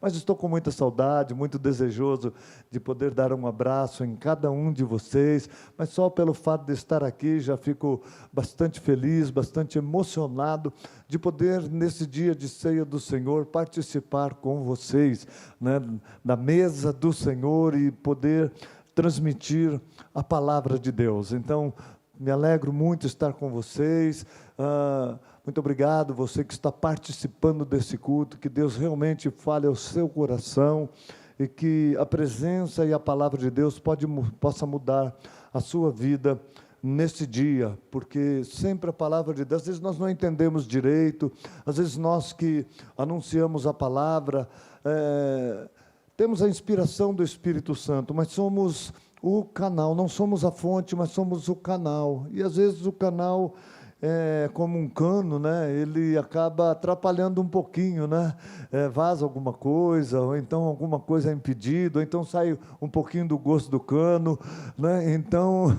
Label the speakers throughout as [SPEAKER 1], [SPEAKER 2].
[SPEAKER 1] mas estou com muita saudade, muito desejoso de poder dar um abraço em cada um de vocês, mas só pelo fato de estar aqui já fico bastante feliz, bastante emocionado de poder, nesse dia de ceia do Senhor, participar com vocês, né, da mesa do Senhor e poder transmitir a palavra de Deus. Então, me alegro muito estar com vocês. Muito obrigado, você que está participando desse culto, que Deus realmente fale ao seu coração e que a presença e a palavra de Deus possa mudar a sua vida nesse dia, porque sempre a palavra de Deus, às vezes nós não entendemos direito, às vezes nós que anunciamos a palavra, temos a inspiração do Espírito Santo, mas somos o canal, não somos a fonte, mas somos o canal. E às vezes o canal é como um cano, né? Ele acaba atrapalhando um pouquinho, né? Vaza alguma coisa, ou então alguma coisa é impedida, ou então sai um pouquinho do gosto do cano, né? Então,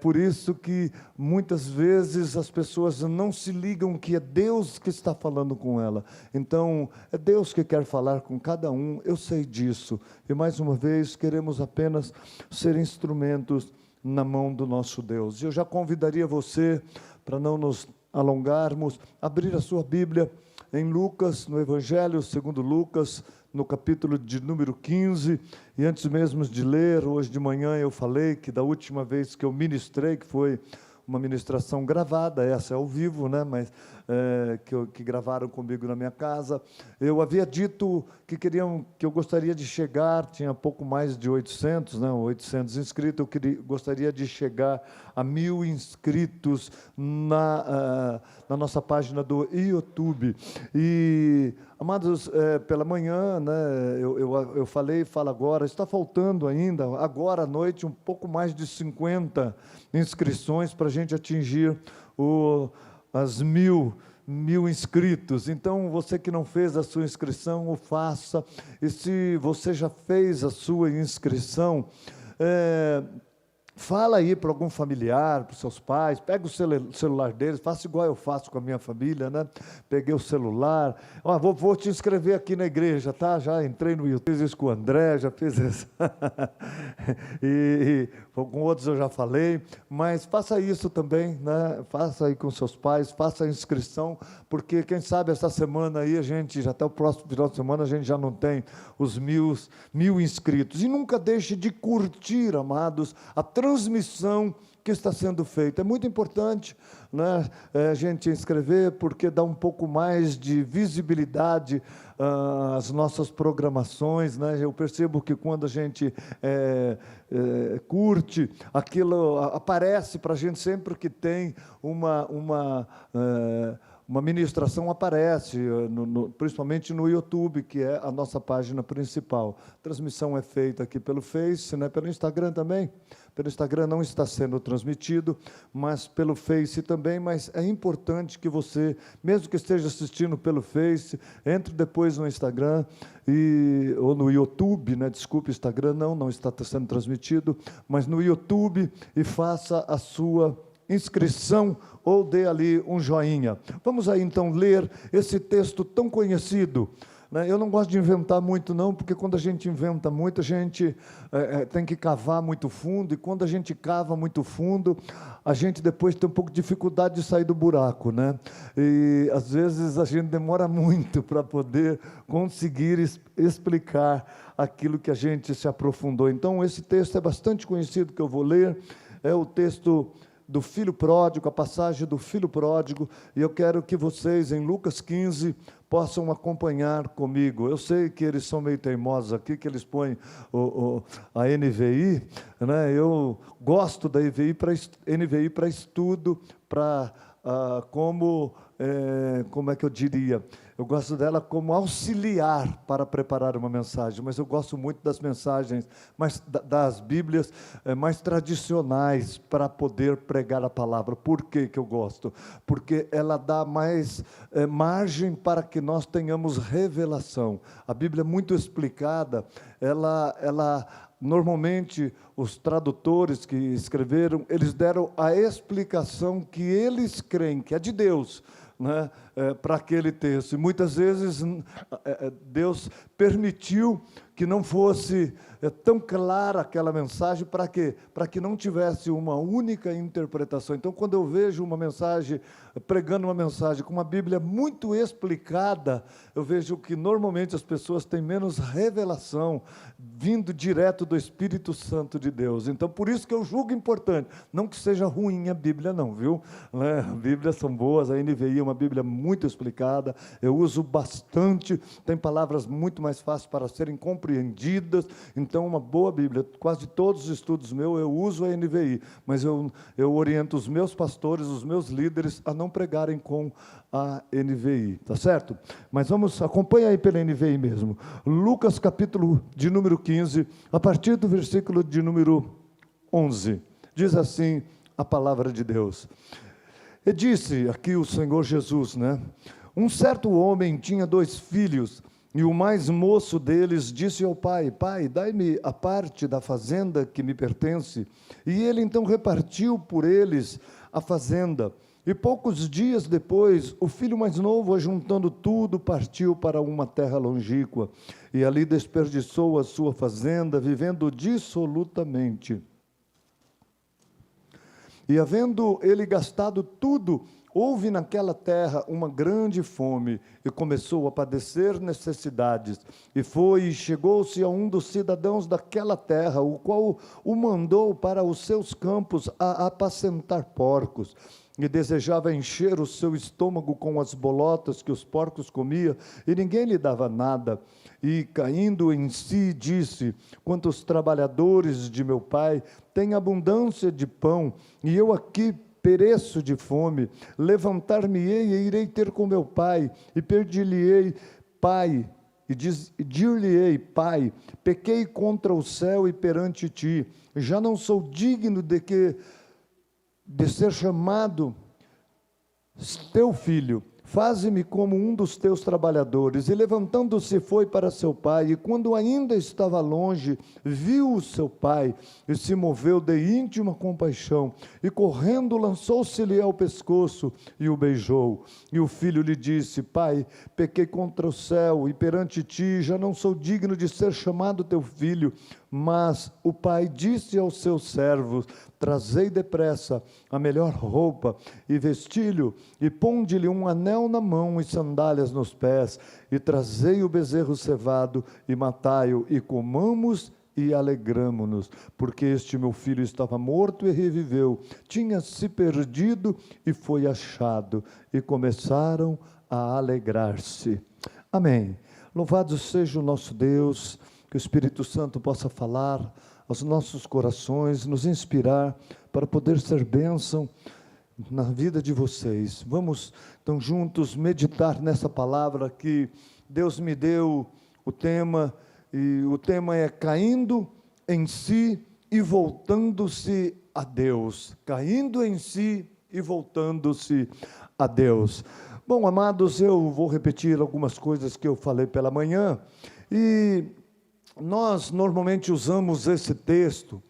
[SPEAKER 1] por isso que muitas vezes as pessoas não se ligam que é Deus que está falando com ela. Então, é Deus que quer falar com cada um, eu sei disso. E mais uma vez, queremos apenas ser instrumentos na mão do nosso Deus. Eu já convidaria você, para não nos alongarmos, abrir a sua Bíblia em Lucas, no Evangelho segundo Lucas, no capítulo de número 15, e antes mesmo de ler, hoje de manhã eu falei que da última vez que eu ministrei, que foi uma ministração gravada, essa é ao vivo, né, mas que gravaram comigo na minha casa, eu havia dito que eu gostaria de chegar, tinha pouco mais de 800, né, 800 inscritos, gostaria de chegar a 1000 inscritos na nossa página do YouTube. E, amados, pela manhã, né, eu falei e falo agora, está faltando ainda, agora à noite, um pouco mais de 50 inscrições para a gente atingir as 1000 inscritos. Então, você que não fez a sua inscrição, o faça. E se você já fez a sua inscrição, fala aí para algum familiar, para os seus pais, pega o celular deles, faça igual eu faço com a minha família, né? Peguei o celular, vou te inscrever aqui na igreja, tá? Já entrei no YouTube, fiz isso com o André, já fiz isso, e com outros eu já falei, mas faça isso também, né? Faça aí com seus pais, faça a inscrição, porque quem sabe essa semana aí, já até o próximo final de semana, a gente já não tem os 1000 inscritos, e nunca deixe de curtir, amados, a transmissão que está sendo feita. É muito importante, né, a gente inscrever, porque dá um pouco mais de visibilidade às nossas programações, né? Eu percebo que quando a gente curte, aquilo aparece para a gente sempre que tem uma ministração aparece, principalmente no YouTube, que é a nossa página principal. A transmissão é feita aqui pelo Face, né, pelo Instagram também. Pelo Instagram não está sendo transmitido, mas pelo Face também. Mas é importante que você, mesmo que esteja assistindo pelo Face, entre depois no Instagram, ou no YouTube, né? Desculpe, Instagram não está sendo transmitido, mas no YouTube, e faça a sua inscrição ou dê ali um joinha. Vamos aí então ler esse texto tão conhecido, né? Eu não gosto de inventar muito não, porque quando a gente inventa muito, a gente tem que cavar muito fundo, e quando a gente cava muito fundo, a gente depois tem um pouco de dificuldade de sair do buraco, né? E às vezes a gente demora muito para poder conseguir explicar aquilo que a gente se aprofundou. Então esse texto é bastante conhecido, que eu vou ler, é o texto do filho pródigo, a passagem do filho pródigo, e eu quero que vocês, em Lucas 15, possam acompanhar comigo. Eu sei que eles são meio teimosos aqui, que eles põem a NVI, né? Eu gosto da NVI para estudo, para como é que eu diria? Eu gosto dela como auxiliar para preparar uma mensagem, mas eu gosto muito das mensagens, das Bíblias mais tradicionais para poder pregar a palavra. Por que eu gosto? Porque ela dá mais margem para que nós tenhamos revelação. A Bíblia é muito explicada, normalmente, os tradutores que escreveram, eles deram a explicação que eles creem, que é de Deus, né, para aquele texto. E muitas vezes Deus permitiu que não fosse tão clara aquela mensagem, para quê? Para que não tivesse uma única interpretação. Então, quando eu vejo uma mensagem, pregando uma mensagem com uma Bíblia muito explicada, eu vejo que normalmente as pessoas têm menos revelação vindo direto do Espírito Santo de Deus. Então, por isso que eu julgo importante, não que seja ruim a Bíblia não, viu? Né? As Bíblias são boas, a NVI é uma Bíblia muito explicada, eu uso bastante, tem palavras muito mais fáceis para serem compreendidas, então uma boa Bíblia. Quase todos os estudos meus eu uso a NVI, mas eu oriento os meus pastores, os meus líderes a não pregarem com a NVI, tá certo? Mas acompanha aí pela NVI mesmo. Lucas capítulo de número 15, a partir do versículo de número 11, diz assim a palavra de Deus. E disse aqui o Senhor Jesus, né? Um certo homem tinha 2 filhos, e o mais moço deles disse ao pai: Pai, dai-me a parte da fazenda que me pertence. E ele então repartiu por eles a fazenda. E poucos dias depois, o filho mais novo, ajuntando tudo, partiu para uma terra longínqua, e ali desperdiçou a sua fazenda, vivendo dissolutamente. E havendo ele gastado tudo, houve naquela terra uma grande fome, e começou a padecer necessidades. E chegou-se a um dos cidadãos daquela terra, o qual o mandou para os seus campos a apacentar porcos. E desejava encher o seu estômago com as bolotas que os porcos comiam, e ninguém lhe dava nada. E caindo em si, disse: Quantos trabalhadores de meu pai têm abundância de pão, e eu aqui pereço de fome. Levantar-me-ei e irei ter com meu pai, e pedir-lhe-ei, pai, e dir-lhe-ei: Pai, pequei contra o céu e perante ti, já não sou digno de ser chamado teu filho. Faze-me como um dos teus trabalhadores. E levantando-se foi para seu pai, e quando ainda estava longe, viu o seu pai, e se moveu de íntima compaixão, e correndo lançou-se-lhe ao pescoço, e o beijou. E o filho lhe disse: Pai, pequei contra o céu, e perante ti, já não sou digno de ser chamado teu filho. Mas o pai disse aos seus servos: Trazei depressa a melhor roupa, e vesti-lhe, e ponde-lhe um anel na mão e sandálias nos pés, e trazei o bezerro cevado, e matai-o, e comamos e alegramo-nos, porque este meu filho estava morto e reviveu, tinha se perdido e foi achado, e começaram a alegrar-se. Amém. Louvado seja o nosso Deus, que o Espírito Santo possa falar aos nossos corações, nos inspirar para poder ser bênção na vida de vocês. Vamos então juntos meditar nessa palavra que Deus me deu o tema, e o tema é caindo em si e voltando-se a Deus. Caindo em si e voltando-se a Deus. Bom, amados, eu vou repetir algumas coisas que eu falei pela manhã, e nós normalmente usamos esse texto,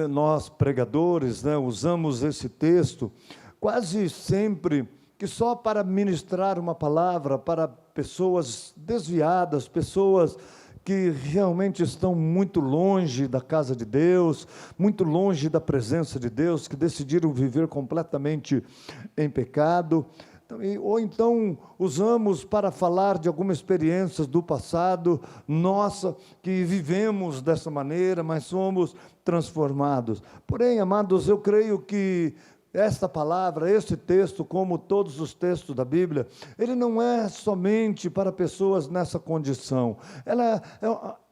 [SPEAKER 1] nós pregadores, né, usamos esse texto quase sempre que só para ministrar uma palavra para pessoas desviadas, pessoas que realmente estão muito longe da casa de Deus, muito longe da presença de Deus, que decidiram viver completamente em pecado. Ou então usamos para falar de alguma experiência do passado nossa, que vivemos dessa maneira, mas somos transformados. Porém, amados, eu creio que esta palavra, este texto, como todos os textos da Bíblia, ele não é somente para pessoas nessa condição.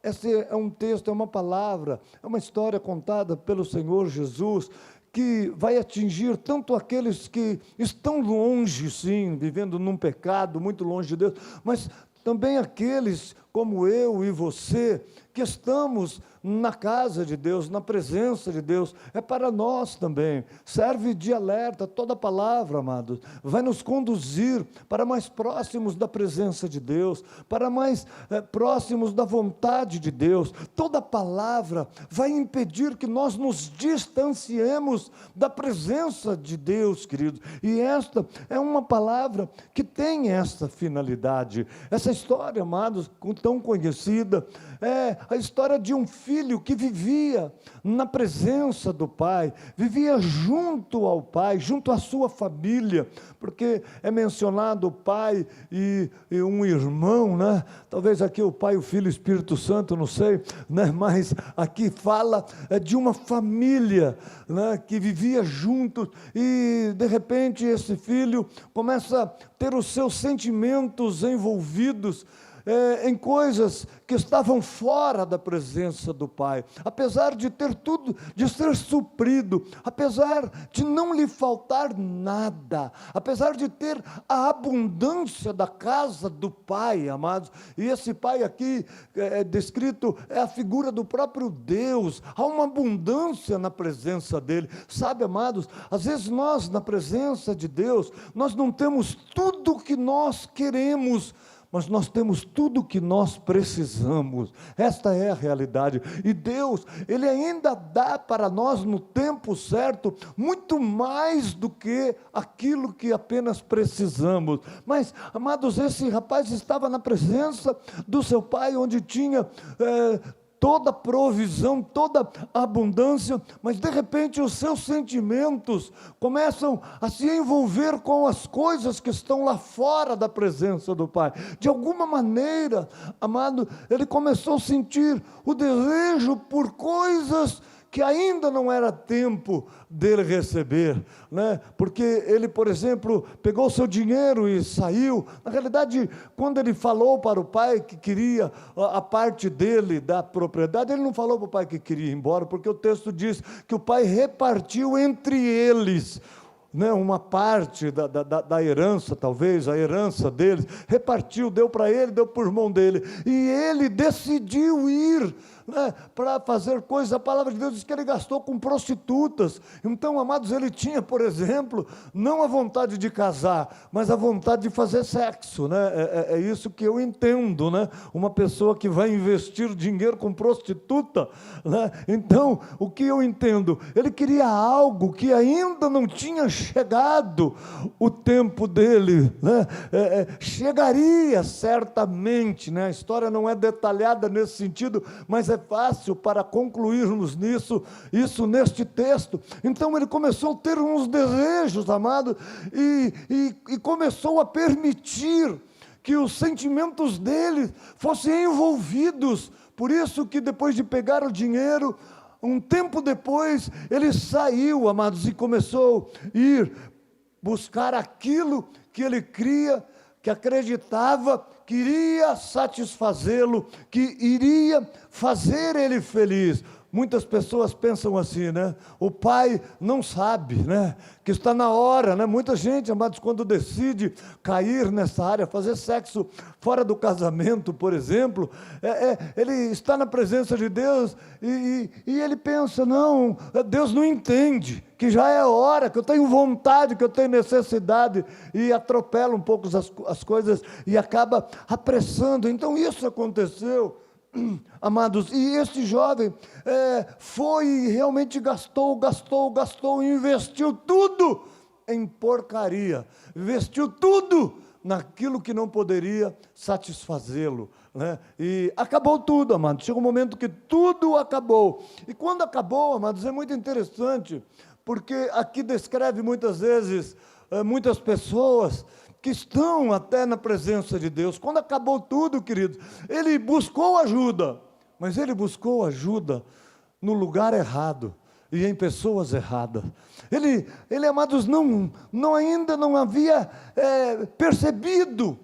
[SPEAKER 1] Esse é um texto, é uma palavra, é uma história contada pelo Senhor Jesus, que vai atingir tanto aqueles que estão longe, sim, vivendo num pecado, muito longe de Deus, mas também aqueles como eu e você, que estamos na casa de Deus, na presença de Deus, é para nós também. Serve de alerta, toda palavra, amados, vai nos conduzir para mais próximos da presença de Deus, para mais próximos da vontade de Deus. Toda palavra vai impedir que nós nos distanciemos da presença de Deus, queridos. E esta é uma palavra que tem essa finalidade. Essa história, amados, tão conhecida, é a história de um filho que vivia na presença do pai, vivia junto ao pai, junto à sua família, porque é mencionado o pai e um irmão, né? Talvez aqui o pai, o filho e o Espírito Santo, não sei, né? Mas aqui fala de uma família, né? Que vivia junto, e de repente esse filho começa a ter os seus sentimentos envolvidos em coisas que estavam fora da presença do pai. Apesar de ter tudo, de ser suprido, apesar de não lhe faltar nada, apesar de ter a abundância da casa do pai, amados, e esse pai aqui descrito é a figura do próprio Deus. Há uma abundância na presença dele. Sabe, amados, às vezes nós, na presença de Deus, nós não temos tudo o que nós queremos, mas nós temos tudo o que nós precisamos. Esta é a realidade. E Deus, Ele ainda dá para nós no tempo certo, muito mais do que aquilo que apenas precisamos. Mas, amados, esse rapaz estava na presença do seu pai, onde tinha toda provisão, toda abundância, mas de repente os seus sentimentos começam a se envolver com as coisas que estão lá fora da presença do Pai. De alguma maneira, amado, ele começou a sentir o desejo por coisas que ainda não era tempo dele receber, né? Porque ele, por exemplo, pegou o seu dinheiro e saiu. Na realidade, quando ele falou para o pai que queria a parte dele da propriedade, ele não falou para o pai que queria ir embora, porque o texto diz que o pai repartiu entre eles, né, uma parte da herança, talvez, a herança deles, repartiu, deu para ele, deu para o irmão dele, e ele decidiu ir, né, para fazer coisas. A palavra de Deus diz que ele gastou com prostitutas. Então, amados, ele tinha, por exemplo, não a vontade de casar, mas a vontade de fazer sexo, né? É isso que eu entendo, né? Uma pessoa que vai investir dinheiro com prostituta, né? Então, o que eu entendo? Ele queria algo que ainda não tinha chegado o tempo dele, né? Chegaria certamente, né? A história não é detalhada nesse sentido, mas é fácil para concluirmos isso neste texto. Então ele começou a ter uns desejos, amado, e começou a permitir que os sentimentos dele fossem envolvidos. Por isso que depois de pegar o dinheiro, um tempo depois, ele saiu, amados, e começou a ir buscar aquilo que ele cria, que acreditava que iria satisfazê-lo, que iria fazer ele feliz. Muitas pessoas pensam assim, né? O pai não sabe, né? Que está na hora, né? Muita gente, amados, quando decide cair nessa área, fazer sexo fora do casamento, por exemplo, ele está na presença de Deus e ele pensa, não, Deus não entende, que já é hora, que eu tenho vontade, que eu tenho necessidade, e atropela um pouco as coisas e acaba apressando. Então isso aconteceu, amados, e este jovem foi e realmente gastou, investiu tudo em porcaria, investiu tudo naquilo que não poderia satisfazê-lo, né? E acabou tudo, amados. Chegou um momento que tudo acabou, e quando acabou, amados, é muito interessante, porque aqui descreve muitas vezes muitas pessoas que estão até na presença de Deus. Quando acabou tudo, queridos, ele buscou ajuda, mas ele buscou ajuda no lugar errado e em pessoas erradas. Ele amados, ainda não havia percebido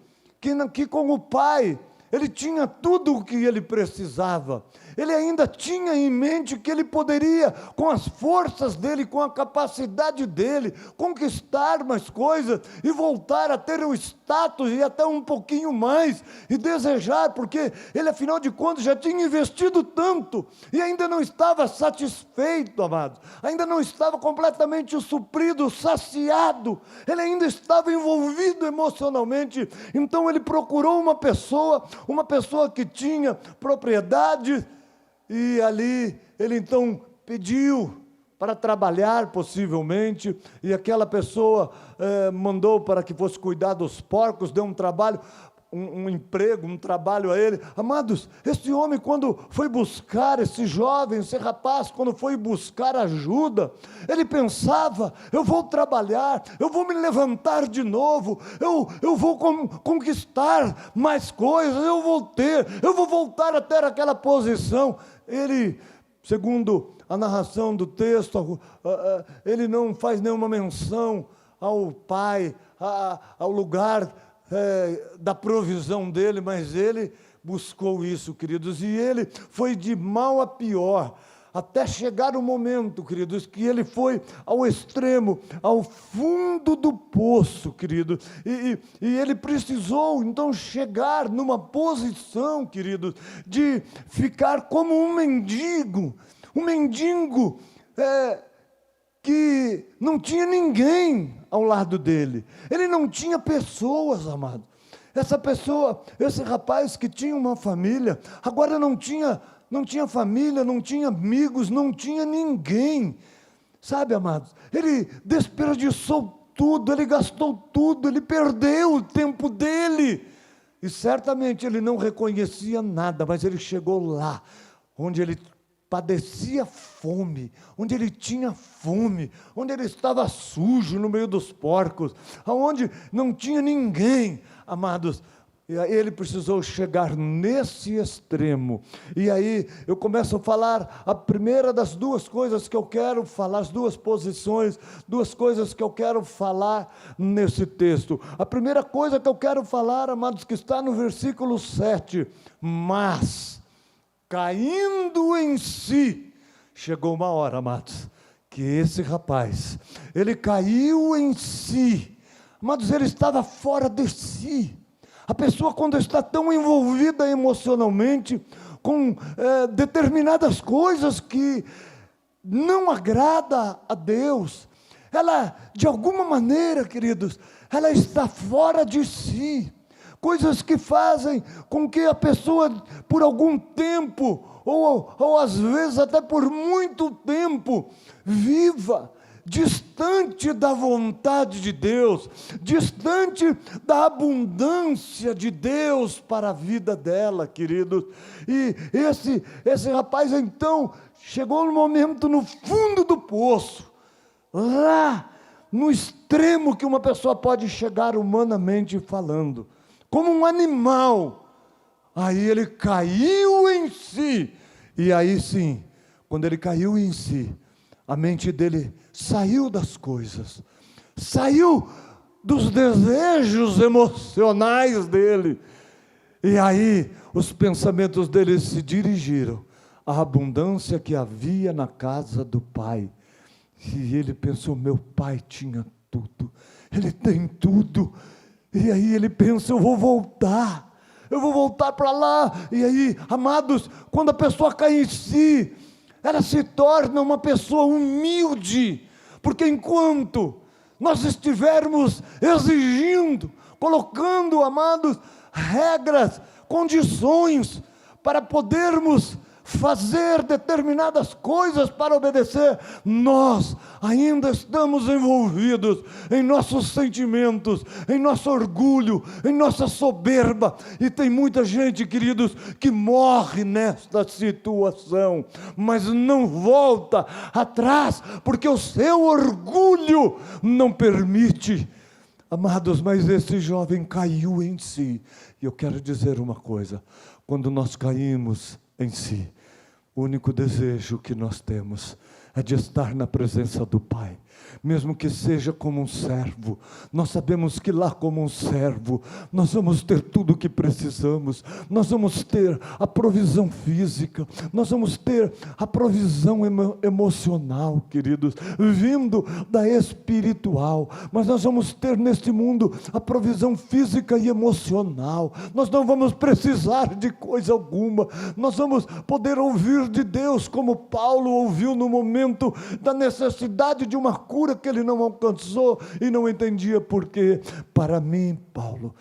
[SPEAKER 1] que com o pai ele tinha tudo o que ele precisava. Ele ainda tinha em mente que ele poderia, com as forças dele, com a capacidade dele, conquistar mais coisas e voltar a ter o status e até um pouquinho mais, e desejar, porque ele, afinal de contas, já tinha investido tanto e ainda não estava satisfeito, amados. Ainda não estava completamente suprido, saciado. Ele ainda estava envolvido emocionalmente. Então ele procurou uma pessoa que tinha propriedade, e ali ele então pediu para trabalhar, possivelmente, e aquela pessoa mandou para que fosse cuidar dos porcos, deu um trabalho, um emprego, um trabalho a ele. Amados, esse homem, quando foi buscar, esse jovem, esse rapaz, quando foi buscar ajuda, ele pensava: eu vou trabalhar, eu vou me levantar de novo, eu vou conquistar mais coisas, eu vou voltar a ter aquela posição. Ele, segundo a narração do texto, ele não faz nenhuma menção ao pai, ao lugar da provisão dele, mas ele buscou isso, queridos, e ele foi de mal a pior, até chegar o momento, queridos, que ele foi ao extremo, ao fundo do poço, queridos, e ele precisou, então, chegar numa posição, queridos, de ficar como um mendigo, que não tinha ninguém ao lado dele, ele não tinha pessoas, amado. Esse rapaz que tinha uma família, agora não tinha família, não tinha amigos, não tinha ninguém, sabe, amados? Ele desperdiçou tudo, ele gastou tudo, ele perdeu o tempo dele, e certamente ele não reconhecia nada, mas ele chegou lá, onde ele padecia fome, onde ele tinha fome, onde ele estava sujo no meio dos porcos, onde não tinha ninguém, amados. E aí ele precisou chegar nesse extremo. E aí eu começo a falar a primeira das duas coisas que eu quero falar, as duas posições, duas coisas que eu quero falar nesse texto. A primeira coisa que eu quero falar, amados, que está no versículo 7, mas caindo em si, chegou uma hora, amados, que esse rapaz, ele caiu em si, amados, ele estava fora de si. A pessoa, quando está tão envolvida emocionalmente, com determinadas coisas que não agrada a Deus, ela, de alguma maneira, queridos, ela está fora de si. Coisas que fazem com que a pessoa, por algum tempo, ou às vezes até por muito tempo, viva distante da vontade de Deus, distante da abundância de Deus para a vida dela, queridos. E esse rapaz, então, chegou no momento, no fundo do poço, lá no extremo que uma pessoa pode chegar humanamente falando, como um animal. Aí ele caiu em si, e aí sim, quando ele caiu em si, a mente dele saiu das coisas, saiu dos desejos emocionais dele, e aí os pensamentos dele se dirigiram à abundância que havia na casa do pai. E ele pensou: meu pai tinha tudo, ele tem tudo. E aí ele pensa: eu vou voltar para lá. E aí, amados, quando a pessoa cai em si, ela se torna uma pessoa humilde, porque enquanto nós estivermos exigindo, colocando, amados, regras, condições, para podermos fazer determinadas coisas para obedecer, nós ainda estamos envolvidos em nossos sentimentos, em nosso orgulho, em nossa soberba, e tem muita gente, queridos, que morre nesta situação, mas não volta atrás, porque o seu orgulho não permite. Amados, mas esse jovem caiu em si, e eu quero dizer uma coisa: quando nós caímos em si, o único desejo que nós temos é de estar na presença do Pai. Mesmo que seja como um servo, nós sabemos que lá como um servo, nós vamos ter tudo o que precisamos, nós vamos ter a provisão física, nós vamos ter a provisão emocional, queridos, vindo da espiritual, mas nós vamos ter neste mundo a provisão física e emocional, nós não vamos precisar de coisa alguma, nós vamos poder ouvir de Deus, como Paulo ouviu no momento da necessidade de uma cura que ele não alcançou e não entendia porquê. Para mim, Paulo,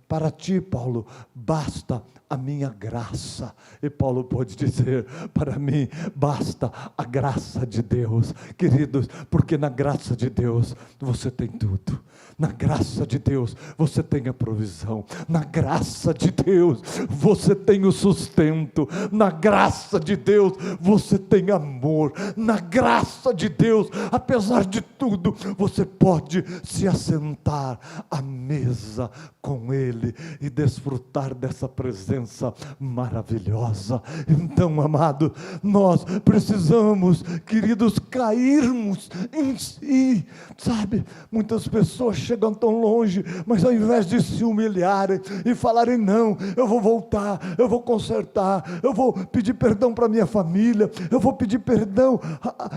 [SPEAKER 1] para ti, Paulo, basta a minha graça. E Paulo pode dizer, para mim basta a graça de Deus, queridos, porque na graça de Deus você tem tudo. Na graça de Deus você tem a provisão, na graça de Deus você tem o sustento, na graça de Deus você tem amor, na graça de Deus, apesar de tudo, você pode se assentar à mesa com Ele e desfrutar dessa presença maravilhosa. Então, amado, nós precisamos, queridos, cairmos em si, sabe? Muitas pessoas chegam tão longe, mas ao invés de se humilharem e falarem, não, eu vou voltar, eu vou consertar, eu vou pedir perdão para minha família, eu vou pedir perdão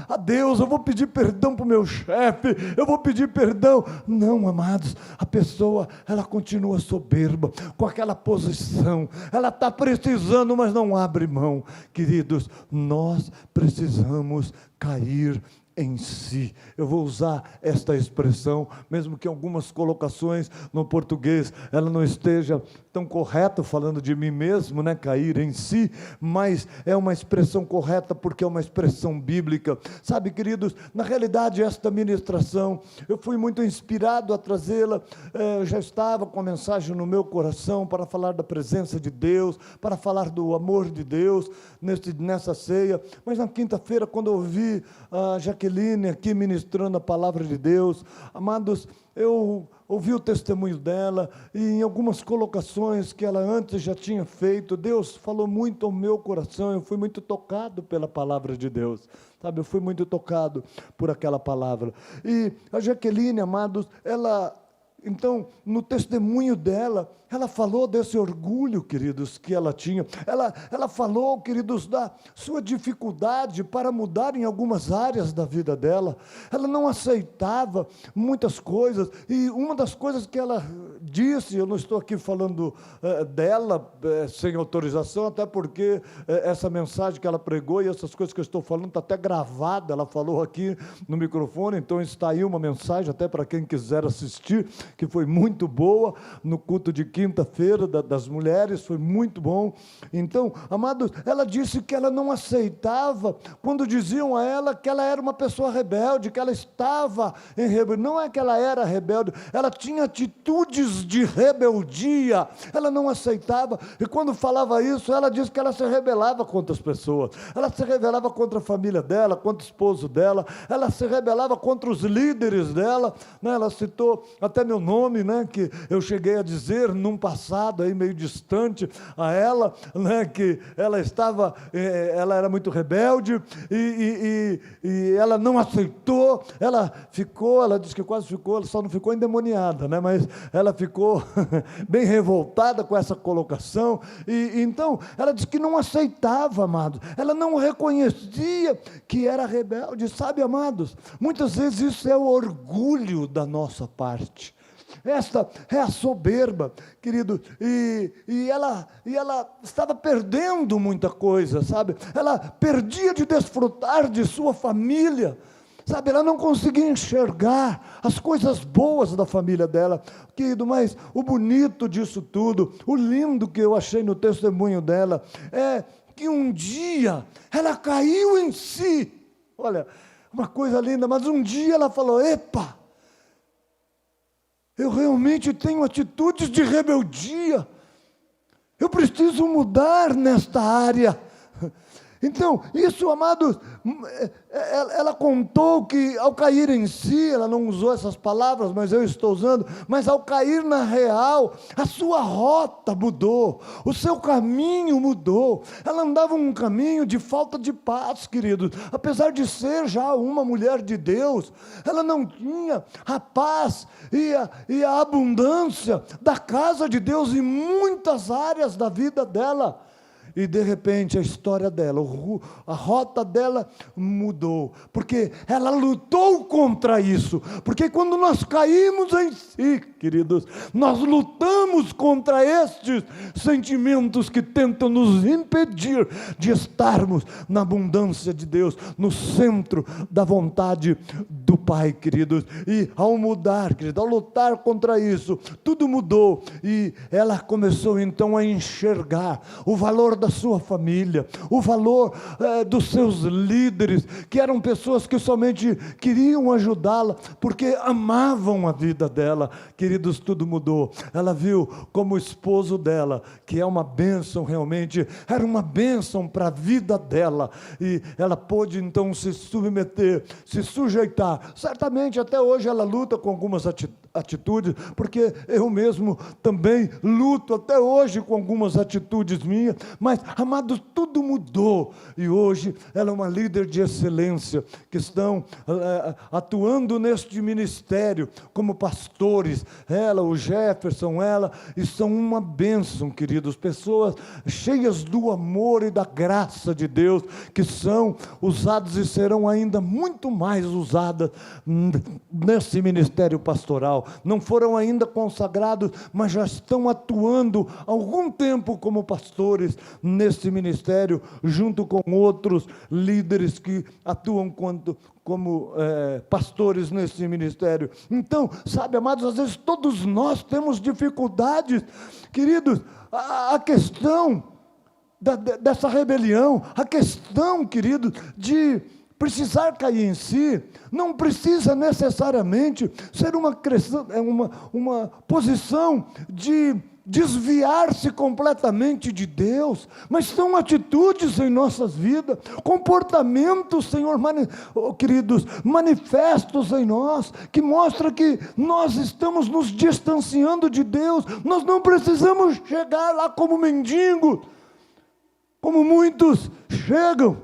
[SPEAKER 1] a Deus, eu vou pedir perdão para o meu chefe, eu vou pedir perdão. Não, amados, a pessoa, ela continua soberba, com aquela posição, ela está precisando, mas não abre mão. Queridos, nós precisamos cair em si. Eu vou usar esta expressão, mesmo que algumas colocações no português ela não esteja tão correta, falando de mim mesmo, né? Cair em si, mas é uma expressão correta porque é uma expressão bíblica. Sabe, queridos, na realidade esta ministração, eu fui muito inspirado a trazê-la, eu já estava com a mensagem no meu coração para falar da presença de Deus, para falar do amor de Deus nessa ceia, mas na quinta-feira, quando eu ouvi a Jaqueline aqui ministrando a palavra de Deus, amados, eu ouvi o testemunho dela e em algumas colocações que ela antes já tinha feito, Deus falou muito ao meu coração, eu fui muito tocado pela palavra de Deus, sabe, eu fui muito tocado por aquela palavra. E a Jaqueline, amados, então, no testemunho dela, ela falou desse orgulho, queridos, que ela tinha. Ela falou, queridos, da sua dificuldade para mudar em algumas áreas da vida dela. Ela não aceitava muitas coisas. E uma das coisas que ela disse, eu não estou aqui falando dela sem autorização, até porque essa mensagem que ela pregou e essas coisas que eu estou falando está até gravada. Ela falou aqui no microfone, então está aí uma mensagem até para quem quiser assistir, que foi muito boa, no culto de quinta-feira das mulheres, foi muito bom. Então, amados, ela disse que ela não aceitava quando diziam a ela que ela era uma pessoa rebelde, que ela estava em rebeldia. Não é que ela era rebelde, ela tinha atitudes de rebeldia, ela não aceitava, e quando falava isso, ela disse que ela se rebelava contra as pessoas, ela se rebelava contra a família dela, contra o esposo dela, ela se rebelava contra os líderes dela, né? Ela citou até meu nome, né, que eu cheguei a dizer num passado aí meio distante a ela, né, que ela era muito rebelde e ela não aceitou, ela disse que quase ficou, ela só não ficou endemoniada, né, mas ela ficou bem revoltada com essa colocação, e então ela disse que não aceitava, amados, ela não reconhecia que era rebelde, sabe, amados, muitas vezes isso é o orgulho da nossa parte. Esta é a soberba, querido, e ela estava perdendo muita coisa, sabe? Ela perdia de desfrutar de sua família, sabe? Ela não conseguia enxergar as coisas boas da família dela, querido, mas o bonito disso tudo, o lindo que eu achei no testemunho dela, é que um dia ela caiu em si, olha, uma coisa linda, mas um dia ela falou, epa, eu realmente tenho atitudes de rebeldia, eu preciso mudar nesta área. Então, isso, amados, ela contou que ao cair em si, ela não usou essas palavras, mas eu estou usando, mas ao cair na real, a sua rota mudou, o seu caminho mudou. Ela andava um caminho de falta de paz, queridos. Apesar de ser já uma mulher de Deus, ela não tinha a paz e a abundância da casa de Deus em muitas áreas da vida dela. E de repente a história dela, a rota dela mudou, porque ela lutou contra isso, porque quando nós caímos em si, queridos, nós lutamos contra estes sentimentos que tentam nos impedir de estarmos na abundância de Deus, no centro da vontade do Pai, queridos. E ao mudar, queridos, ao lutar contra isso, tudo mudou, e ela começou então a enxergar o valor da sua família, o valor dos seus líderes, que eram pessoas que somente queriam ajudá-la, porque amavam a vida dela. Queridos, tudo mudou. Ela viu como o esposo dela, que é uma bênção realmente, era uma bênção para a vida dela, e ela pôde então se submeter, se sujeitar. Certamente até hoje ela luta com algumas atitudes, porque eu mesmo também luto até hoje com algumas atitudes minhas, mas, amados, tudo mudou, e hoje ela é uma líder de excelência, que estão atuando neste ministério, como pastores, ela, o Jefferson, e são uma bênção, queridos, pessoas cheias do amor e da graça de Deus, que são usadas e serão ainda muito mais usadas nesse ministério pastoral. Não foram ainda consagrados, mas já estão atuando há algum tempo como pastores nesse ministério, junto com outros líderes que atuam como pastores nesse ministério. Então, sabe, amados, às vezes todos nós temos dificuldades, queridos. A questão dessa rebelião, a questão, queridos, de precisar cair em si, não precisa necessariamente ser uma posição de desviar-se completamente de Deus, mas são atitudes em nossas vidas, comportamentos, Senhor, queridos, manifestos em nós, que mostra que nós estamos nos distanciando de Deus. Nós não precisamos chegar lá como mendigos, como muitos chegam,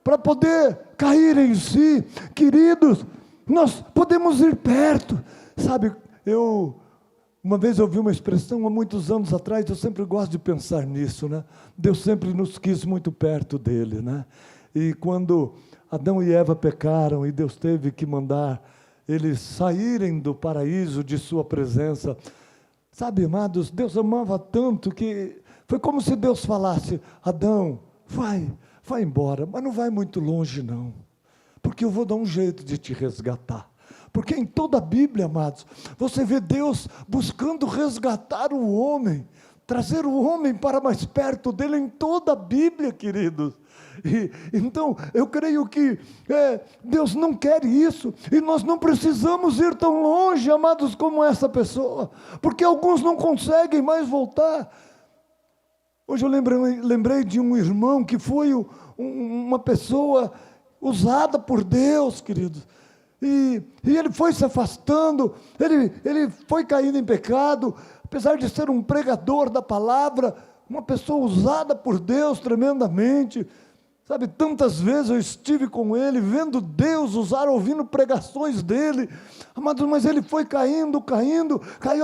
[SPEAKER 1] para poder cair em si. Queridos, nós podemos ir perto, sabe, uma vez eu ouvi uma expressão, há muitos anos atrás, eu sempre gosto de pensar nisso, né? Deus sempre nos quis muito perto dele, né? E quando Adão e Eva pecaram, e Deus teve que mandar eles saírem do paraíso, de sua presença, sabe, amados, Deus amava tanto que foi como se Deus falasse: Adão, vai embora, mas não vai muito longe não, porque eu vou dar um jeito de te resgatar. Porque em toda a Bíblia, amados, você vê Deus buscando resgatar o homem, trazer o homem para mais perto dele, em toda a Bíblia, queridos. Então, eu creio que Deus não quer isso, e nós não precisamos ir tão longe, amados, como essa pessoa, porque alguns não conseguem mais voltar. Hoje eu lembrei de um irmão que foi uma pessoa usada por Deus, queridos, e ele foi se afastando, ele foi caindo em pecado, apesar de ser um pregador da palavra, uma pessoa usada por Deus tremendamente, sabe, tantas vezes eu estive com ele, vendo Deus usar, ouvindo pregações dele, amados, mas ele foi caiu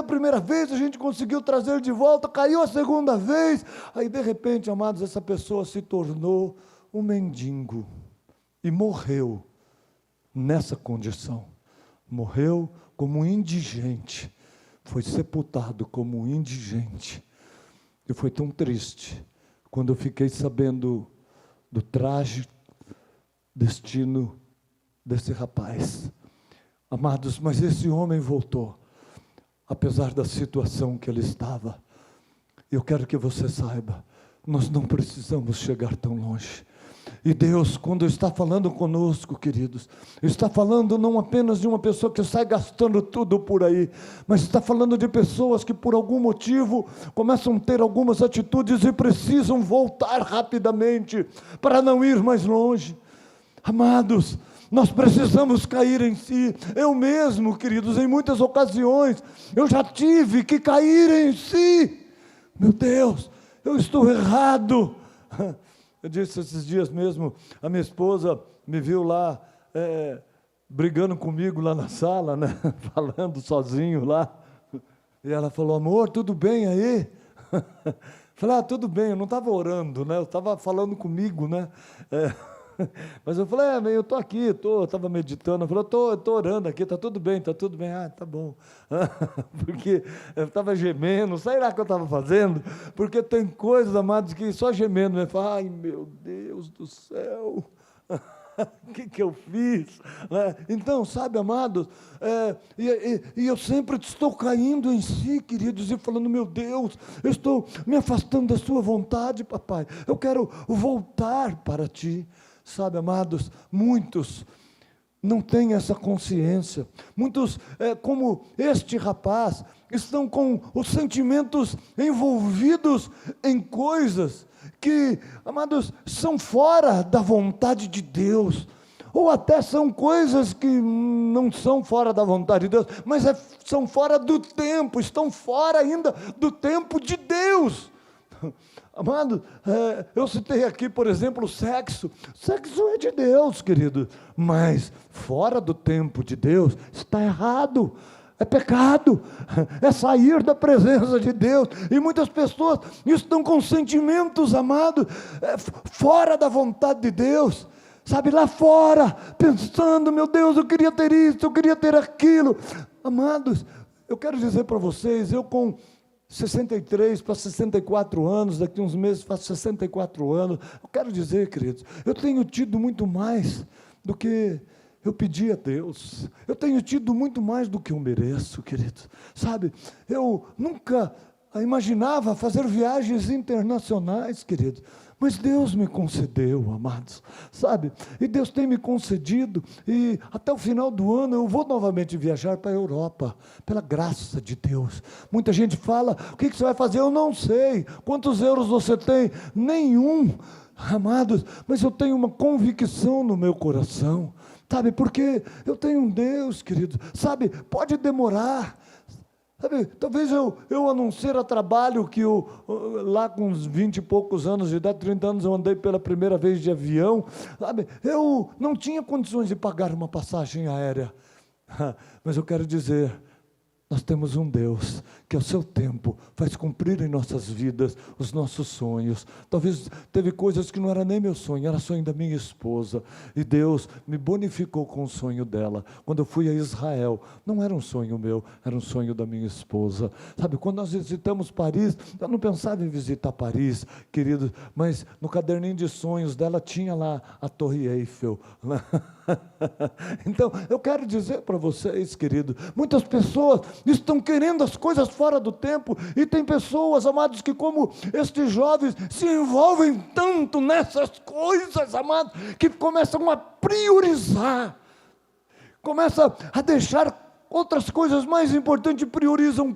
[SPEAKER 1] a primeira vez, a gente conseguiu trazer ele de volta, caiu a segunda vez, aí de repente, amados, essa pessoa se tornou um mendigo, e morreu nessa condição, morreu como um indigente, foi sepultado como um indigente, e foi tão triste, quando eu fiquei sabendo do trágico destino desse rapaz. Amados, mas esse homem voltou, apesar da situação que ele estava. Eu quero que você saiba, nós não precisamos chegar tão longe. E Deus, quando está falando conosco, queridos, está falando não apenas de uma pessoa que sai gastando tudo por aí, mas está falando de pessoas que por algum motivo começam a ter algumas atitudes e precisam voltar rapidamente para não ir mais longe. Amados, nós precisamos cair em si. Eu mesmo, queridos, em muitas ocasiões, eu já tive que cair em si. Meu Deus, eu estou errado. Eu disse esses dias mesmo, a minha esposa me viu lá, brigando comigo lá na sala, né? Falando sozinho lá. E ela falou: amor, tudo bem aí? Falei: tudo bem, eu não estava orando, né? Eu estava falando comigo, né? Mas eu falei: eu estou aqui, estava meditando. Eu falei: eu estou orando aqui, está tudo bem, está tudo bem. Tá bom. Porque eu estava gemendo, sei lá o que eu estava fazendo, porque tem coisas, amados, que só gemendo, né? Fala: ai meu Deus do céu, o que eu fiz? Né? Então, sabe, amados, e eu sempre estou caindo em si, queridos, e falando: meu Deus, eu estou me afastando da sua vontade, papai, eu quero voltar para ti. Sabe, amados, muitos não têm essa consciência. Muitos, como este rapaz, estão com os sentimentos envolvidos em coisas que, amados, são fora da vontade de Deus, ou até são coisas que não são fora da vontade de Deus, mas são fora do tempo, estão fora ainda do tempo de Deus. Amado, eu citei aqui, por exemplo, o sexo. Sexo é de Deus, querido, mas fora do tempo de Deus está errado, é pecado, é sair da presença de Deus. E muitas pessoas estão com sentimentos, amado, fora da vontade de Deus, sabe, lá fora, pensando: meu Deus, eu queria ter isso, eu queria ter aquilo. Amados, eu quero dizer para vocês, eu com 63 para 64 anos, daqui uns meses faço 64 anos, eu quero dizer, queridos, eu tenho tido muito mais do que eu pedi a Deus, eu tenho tido muito mais do que eu mereço, queridos, sabe, eu nunca imaginava fazer viagens internacionais, queridos, mas Deus me concedeu, amados, sabe, e Deus tem me concedido, e até o final do ano eu vou novamente viajar para a Europa, pela graça de Deus. Muita gente fala: o que você vai fazer? Eu não sei. Quantos euros você tem? Nenhum, amados, mas eu tenho uma convicção no meu coração, sabe, porque eu tenho um Deus, querido, sabe, pode demorar, sabe, talvez eu anunciar a trabalho que lá com uns 20 e poucos anos de idade, 30 anos, eu andei pela primeira vez de avião, sabe, eu não tinha condições de pagar uma passagem aérea, mas eu quero dizer, nós temos um Deus que ao seu tempo faz cumprir em nossas vidas os nossos sonhos. Talvez teve coisas que não era nem meu sonho, era sonho da minha esposa, e Deus me bonificou com o sonho dela. Quando eu fui a Israel, não era um sonho meu, era um sonho da minha esposa. Sabe, quando nós visitamos Paris, eu não pensava em visitar Paris, querido, mas no caderninho de sonhos dela tinha lá a Torre Eiffel. Então, eu quero dizer para vocês, querido, muitas pessoas estão querendo as coisas fora do tempo, e tem pessoas, amados, que como estes jovens, se envolvem tanto nessas coisas, amados, que começam a priorizar, começam a deixar outras coisas mais importantes, priorizam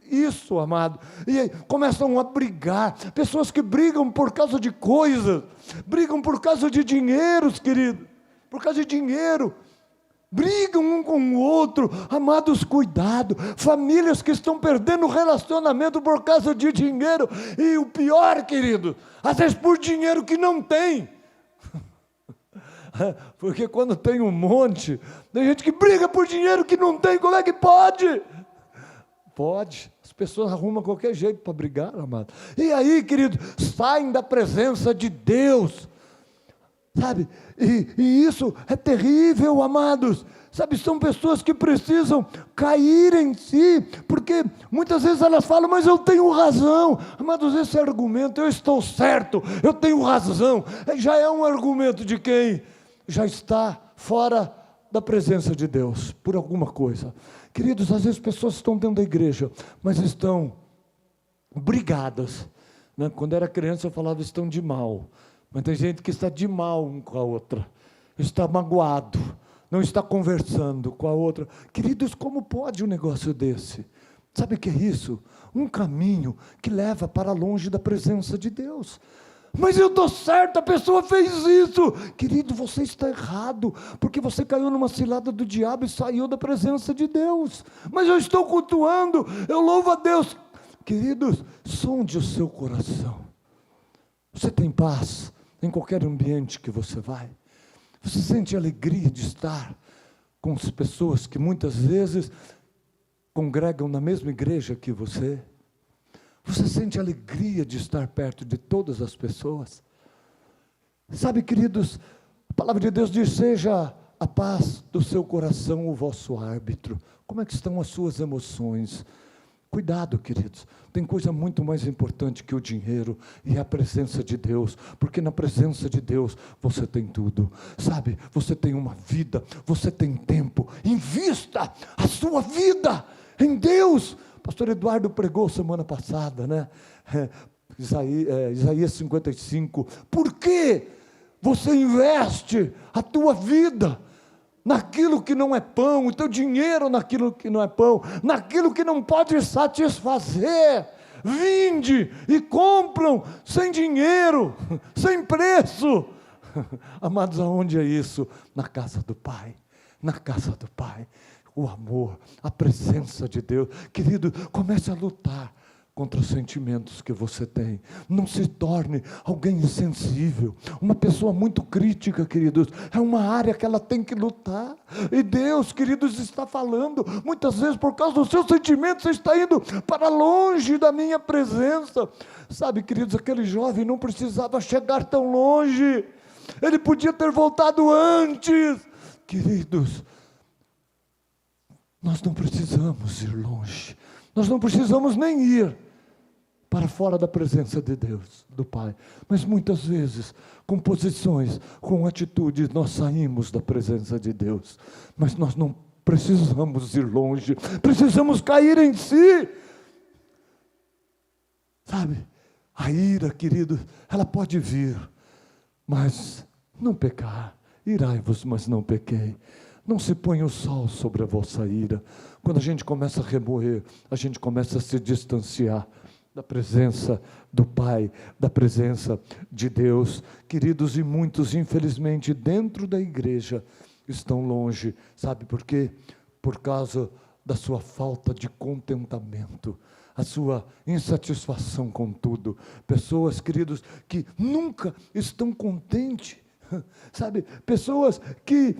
[SPEAKER 1] isso, amado, e aí começam a brigar, pessoas que brigam por causa de coisas, brigam por causa de dinheiros, querido, por causa de dinheiro, brigam um com o outro. Amados, cuidado, famílias que estão perdendo relacionamento por causa de dinheiro, e o pior, querido, às vezes por dinheiro que não tem, porque quando tem um monte, tem gente que briga por dinheiro que não tem. Como é que pode? Pode, as pessoas arrumam qualquer jeito para brigar, amado, e aí, querido, saem da presença de Deus, sabe, e isso é terrível, amados, sabe, são pessoas que precisam cair em si, porque muitas vezes elas falam: mas eu tenho razão, amados, esse argumento, eu estou certo, eu tenho razão, já é um argumento de quem já está fora da presença de Deus, por alguma coisa. Queridos, às vezes pessoas estão dentro da igreja, mas estão brigadas, né? Quando era criança eu falava: estão de mal, Mas tem gente que está de mal um com a outra, está magoado, não está conversando com a outra. Queridos, como pode um negócio desse? Sabe o que é isso? Um caminho que leva para longe da presença de Deus. Mas eu estou certo, a pessoa fez isso. Querido, você está errado, porque você caiu numa cilada do diabo e saiu da presença de Deus. Mas eu estou cultuando, eu louvo a Deus. Queridos, sonde o seu coração. Você tem paz em qualquer ambiente que você vai? Você sente alegria de estar com as pessoas que muitas vezes congregam na mesma igreja que você? Você sente alegria de estar perto de todas as pessoas? Sabe, queridos, a palavra de Deus diz: seja a paz do seu coração o vosso árbitro. Como é que estão as suas emoções? Cuidado, queridos, tem coisa muito mais importante que o dinheiro, e é a presença de Deus, porque na presença de Deus você tem tudo, sabe? Você tem uma vida, você tem tempo. Invista a sua vida em Deus. Pastor Eduardo pregou semana passada, né? Isaías 55. Por que você investe a tua vida naquilo que não é pão, o teu dinheiro naquilo que não é pão, naquilo que não pode satisfazer? Vinde e compram sem dinheiro, sem preço. Amados, aonde é isso? Na casa do Pai, na casa do Pai. O amor, a presença de Deus. Querido, comece a lutar contra os sentimentos que você tem. Não se torne alguém insensível, uma pessoa muito crítica, queridos. É uma área que ela tem que lutar. E Deus, queridos, está falando. Muitas vezes, por causa dos seus sentimentos, você está indo para longe da minha presença. Sabe, queridos, aquele jovem não precisava chegar tão longe. Ele podia ter voltado antes. Queridos, nós não precisamos ir longe, nós não precisamos nem ir para fora da presença de Deus, do Pai, mas muitas vezes, com posições, com atitudes, nós saímos da presença de Deus, mas nós não precisamos ir longe, precisamos cair em si, sabe? A ira, querido, ela pode vir, mas não pecar. Irai-vos, mas não pequei. Não se ponha o sol sobre a vossa ira. Quando a gente começa a remoer, a gente começa a se distanciar da presença do Pai, da presença de Deus. Queridos, e muitos, infelizmente, dentro da igreja, estão longe. Sabe por quê? Por causa da sua falta de contentamento, a sua insatisfação com tudo. Pessoas, queridos, que nunca estão contentes. Sabe? Pessoas que...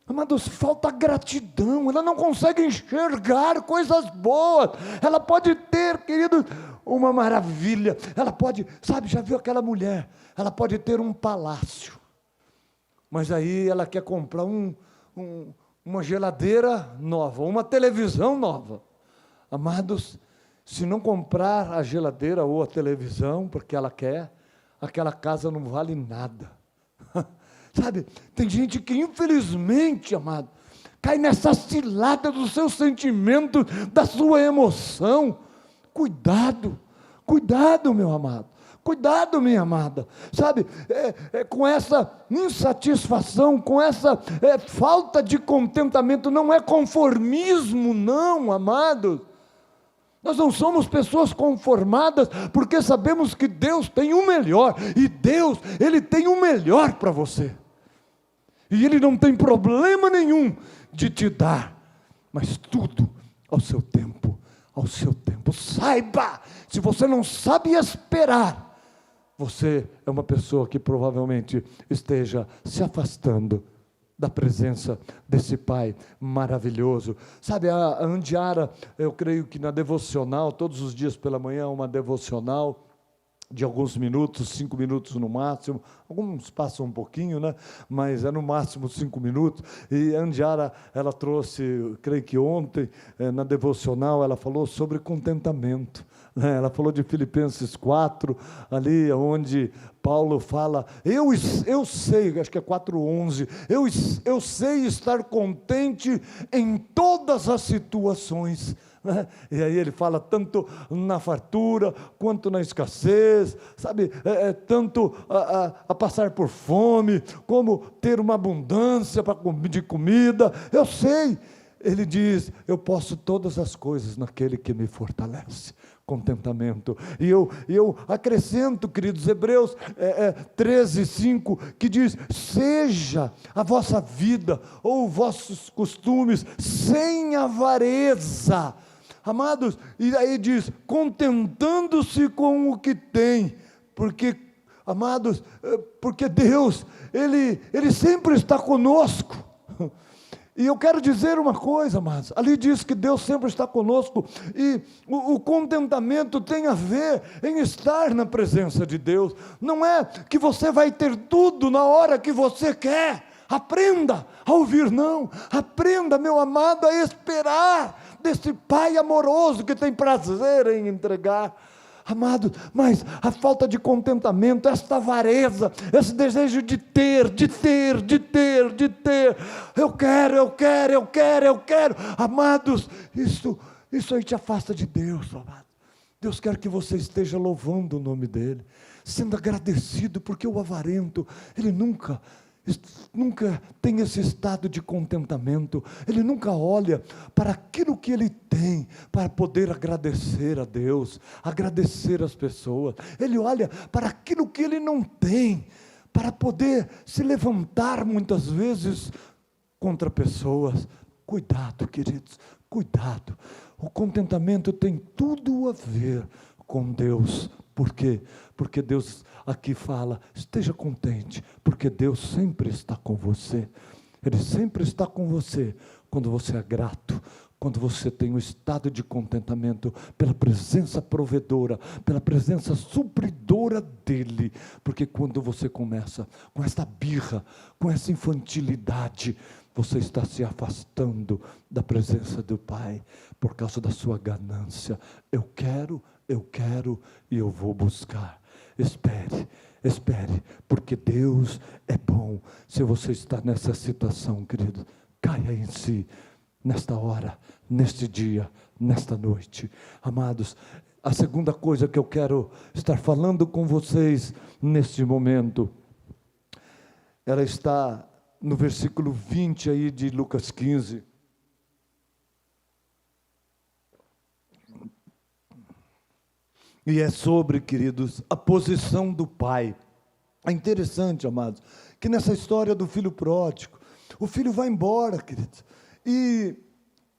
[SPEAKER 1] amados, falta gratidão, ela não consegue enxergar coisas boas. Ela pode ter, querido, uma maravilha, ela pode, sabe, já viu aquela mulher, ela pode ter um palácio, mas aí ela quer comprar uma geladeira nova, uma televisão nova. Amados, se não comprar a geladeira ou a televisão, porque ela quer, aquela casa não vale nada. Sabe, tem gente que infelizmente, amado, cai nessa cilada dos seus sentimentos, da sua emoção. Cuidado, cuidado, meu amado, cuidado, minha amada, sabe, com essa insatisfação, com essa falta de contentamento. Não é conformismo, não, amados. Nós não somos pessoas conformadas, porque sabemos que Deus tem o melhor, e Deus, Ele tem o melhor para você. E Ele não tem problema nenhum de te dar, mas tudo ao seu tempo, ao seu tempo. Saiba, se você não sabe esperar, você é uma pessoa que provavelmente esteja se afastando da presença desse Pai maravilhoso. Sabe, a Andiara, eu creio que na devocional, todos os dias pela manhã, uma devocional de alguns minutos, 5 minutos no máximo, alguns passam um pouquinho, né? Mas é no máximo 5 minutos, e a Andiara, ela trouxe, creio que ontem, na devocional, ela falou sobre contentamento, né? Ela falou de Filipenses 4, ali onde Paulo fala, eu sei, acho que é 4:11, eu sei estar contente em todas as situações. né? E aí ele fala tanto na fartura, quanto na escassez, sabe, tanto a passar por fome, como ter uma abundância de comida, eu sei. Ele diz, eu posso todas as coisas naquele que me fortalece. Contentamento. E eu acrescento, queridos, Hebreus 13:5, que diz, seja a vossa vida, ou vossos costumes, sem avareza. Amados, e aí diz, contentando-se com o que tem, porque, amados, porque Deus, Ele sempre está conosco. E eu quero dizer uma coisa, amados, ali diz que Deus sempre está conosco, e o contentamento tem a ver em estar na presença de Deus. Não é que você vai ter tudo na hora que você quer. Aprenda a ouvir não, aprenda, meu amado, a esperar desse Pai amoroso que tem prazer em entregar. Amado, mas a falta de contentamento, esta avareza, esse desejo de ter, eu quero, amados, isso aí te afasta de Deus, amado. Deus quer que você esteja louvando o nome dEle, sendo agradecido, porque o avarento, ele nunca tem esse estado de contentamento, ele nunca olha para aquilo que ele tem, para poder agradecer a Deus, agradecer as pessoas, ele olha para aquilo que ele não tem, para poder se levantar muitas vezes contra pessoas. Cuidado, queridos, cuidado, o contentamento tem tudo a ver com Deus. Por quê? Porque Deus aqui fala, esteja contente, porque Deus sempre está com você. Ele sempre está com você, quando você é grato, quando você tem um estado de contentamento, pela presença provedora, pela presença supridora dEle, porque quando você começa com essa birra, com essa infantilidade, você está se afastando da presença do Pai, por causa da sua ganância. Eu quero e eu vou buscar. Espere, porque Deus é bom. Se você está nessa situação, querido, caia em si, nesta hora, neste dia, nesta noite. Amados, a segunda coisa que eu quero estar falando com vocês neste momento, ela está no versículo 20 aí de Lucas 15. E é sobre, queridos, a posição do pai. É interessante, amados, que nessa história do filho pródigo, o filho vai embora, queridos, e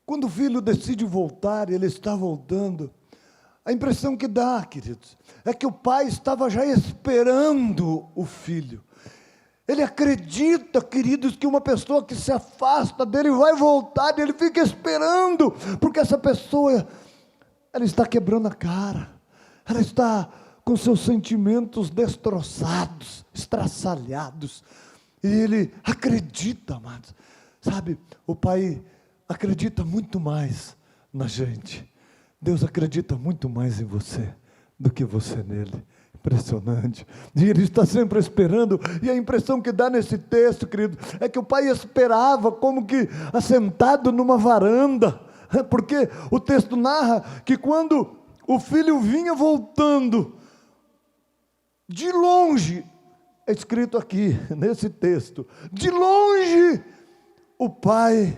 [SPEAKER 1] quando o filho decide voltar, ele está voltando, a impressão que dá, queridos, é que o pai estava já esperando o filho. Ele acredita, queridos, que uma pessoa que se afasta dele vai voltar, e ele fica esperando, porque essa pessoa, ela está quebrando a cara, ela está com seus sentimentos destroçados, estraçalhados, e ele acredita, amados, sabe, o pai acredita muito mais na gente. Deus acredita muito mais em você do que você nele. Impressionante. E ele está sempre esperando, e a impressão que dá nesse texto, querido, é que o pai esperava como que assentado numa varanda, porque o texto narra que quando o filho vinha voltando, de longe, é escrito aqui, nesse texto, de longe, o pai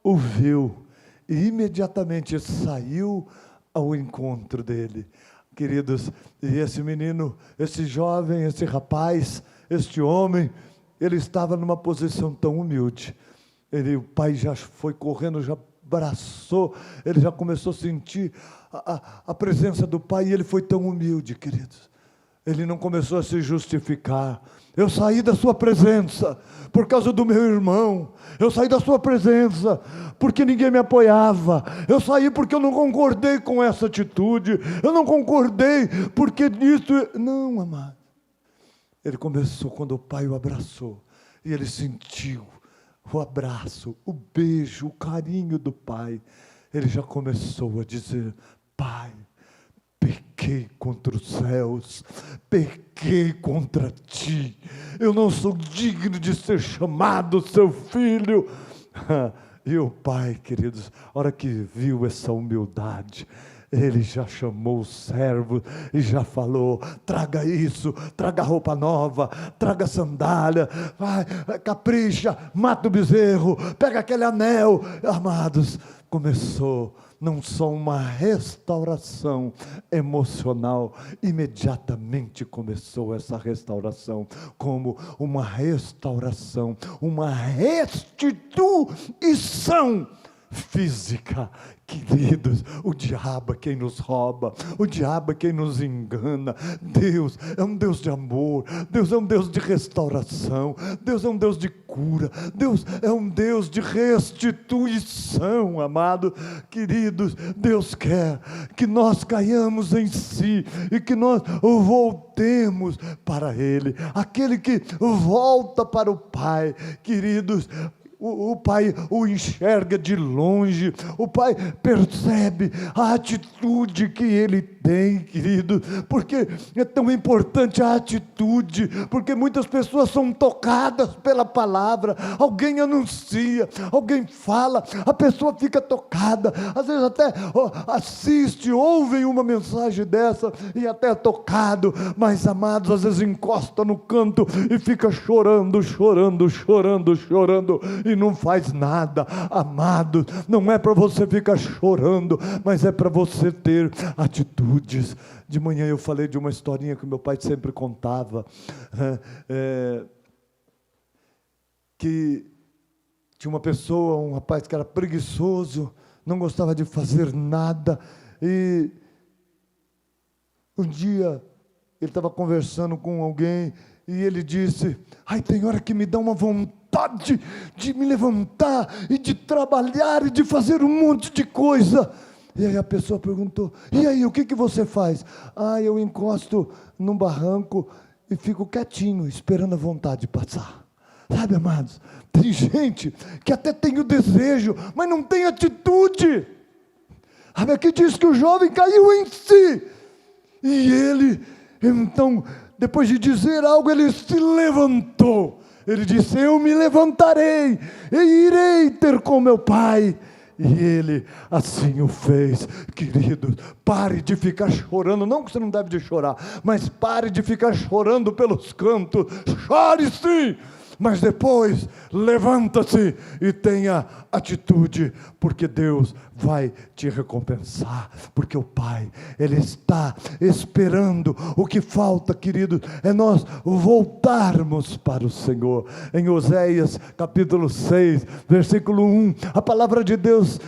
[SPEAKER 1] o viu, e imediatamente saiu ao encontro dele. Queridos, e esse menino, esse jovem, esse rapaz, este homem, ele estava numa posição tão humilde, o pai já foi correndo, já abraçou, ele já começou a sentir a presença do pai, e ele foi tão humilde, queridos, ele não começou a se justificar. Eu saí da sua presença por causa do meu irmão, eu saí da sua presença porque ninguém me apoiava, eu saí porque eu não concordei com essa atitude, eu não concordei porque nisso, não, amado. Ele começou quando o pai o abraçou, e ele sentiu o abraço, o beijo, o carinho do pai. Ele já começou a dizer: pai, pequei contra os céus, pequei contra ti, eu não sou digno de ser chamado seu filho. E o pai, queridos, a hora que viu essa humildade, ele já chamou o servo e já falou: traga isso, traga roupa nova, traga sandália, vai, capricha, mata o bezerro, pega aquele anel. Amados, começou não só uma restauração emocional, imediatamente começou essa restauração, como uma restauração, uma restituição física. Queridos, o diabo é quem nos rouba, o diabo é quem nos engana. Deus é um Deus de amor, Deus é um Deus de restauração, Deus é um Deus de cura, Deus é um Deus de restituição, amado. Queridos, Deus quer que nós caiamos em si e que nós voltemos para Ele, aquele que volta para o Pai. Queridos, o pai o enxerga de longe, o pai percebe a atitude que ele tem, querido, porque é tão importante a atitude, porque muitas pessoas são tocadas pela palavra, alguém anuncia, alguém fala, a pessoa fica tocada, às vezes até assiste, ouve uma mensagem dessa e até é tocado, mas amados, às vezes encosta no canto e fica chorando, e não faz nada. Amado, não é para você ficar chorando, mas é para você ter atitudes. De manhã eu falei de uma historinha que meu pai sempre contava, que tinha uma pessoa, um rapaz que era preguiçoso, não gostava de fazer nada, e um dia ele estava conversando com alguém, e ele disse: ai, tem hora que me dá uma vontade de me levantar, e de trabalhar, e de fazer um monte de coisa. E aí a pessoa perguntou: e aí, o que você faz? Ah, eu encosto num barranco, e fico quietinho, esperando a vontade passar. Sabe, amados, tem gente que até tem o desejo, mas não tem atitude. Aqui diz que o jovem caiu em si, e ele, então, depois de dizer algo, ele se levantou. Ele disse: eu me levantarei e irei ter com meu pai. E ele assim o fez. Queridos, pare de ficar chorando. Não que você não deve de chorar, mas pare de ficar chorando pelos cantos. Chore sim, mas depois levanta-se e tenha atitude, porque Deus vai te recompensar, porque o Pai, Ele está esperando. O que falta, querido, é nós voltarmos para o Senhor. Em Oséias capítulo 6, versículo 1, a palavra de Deus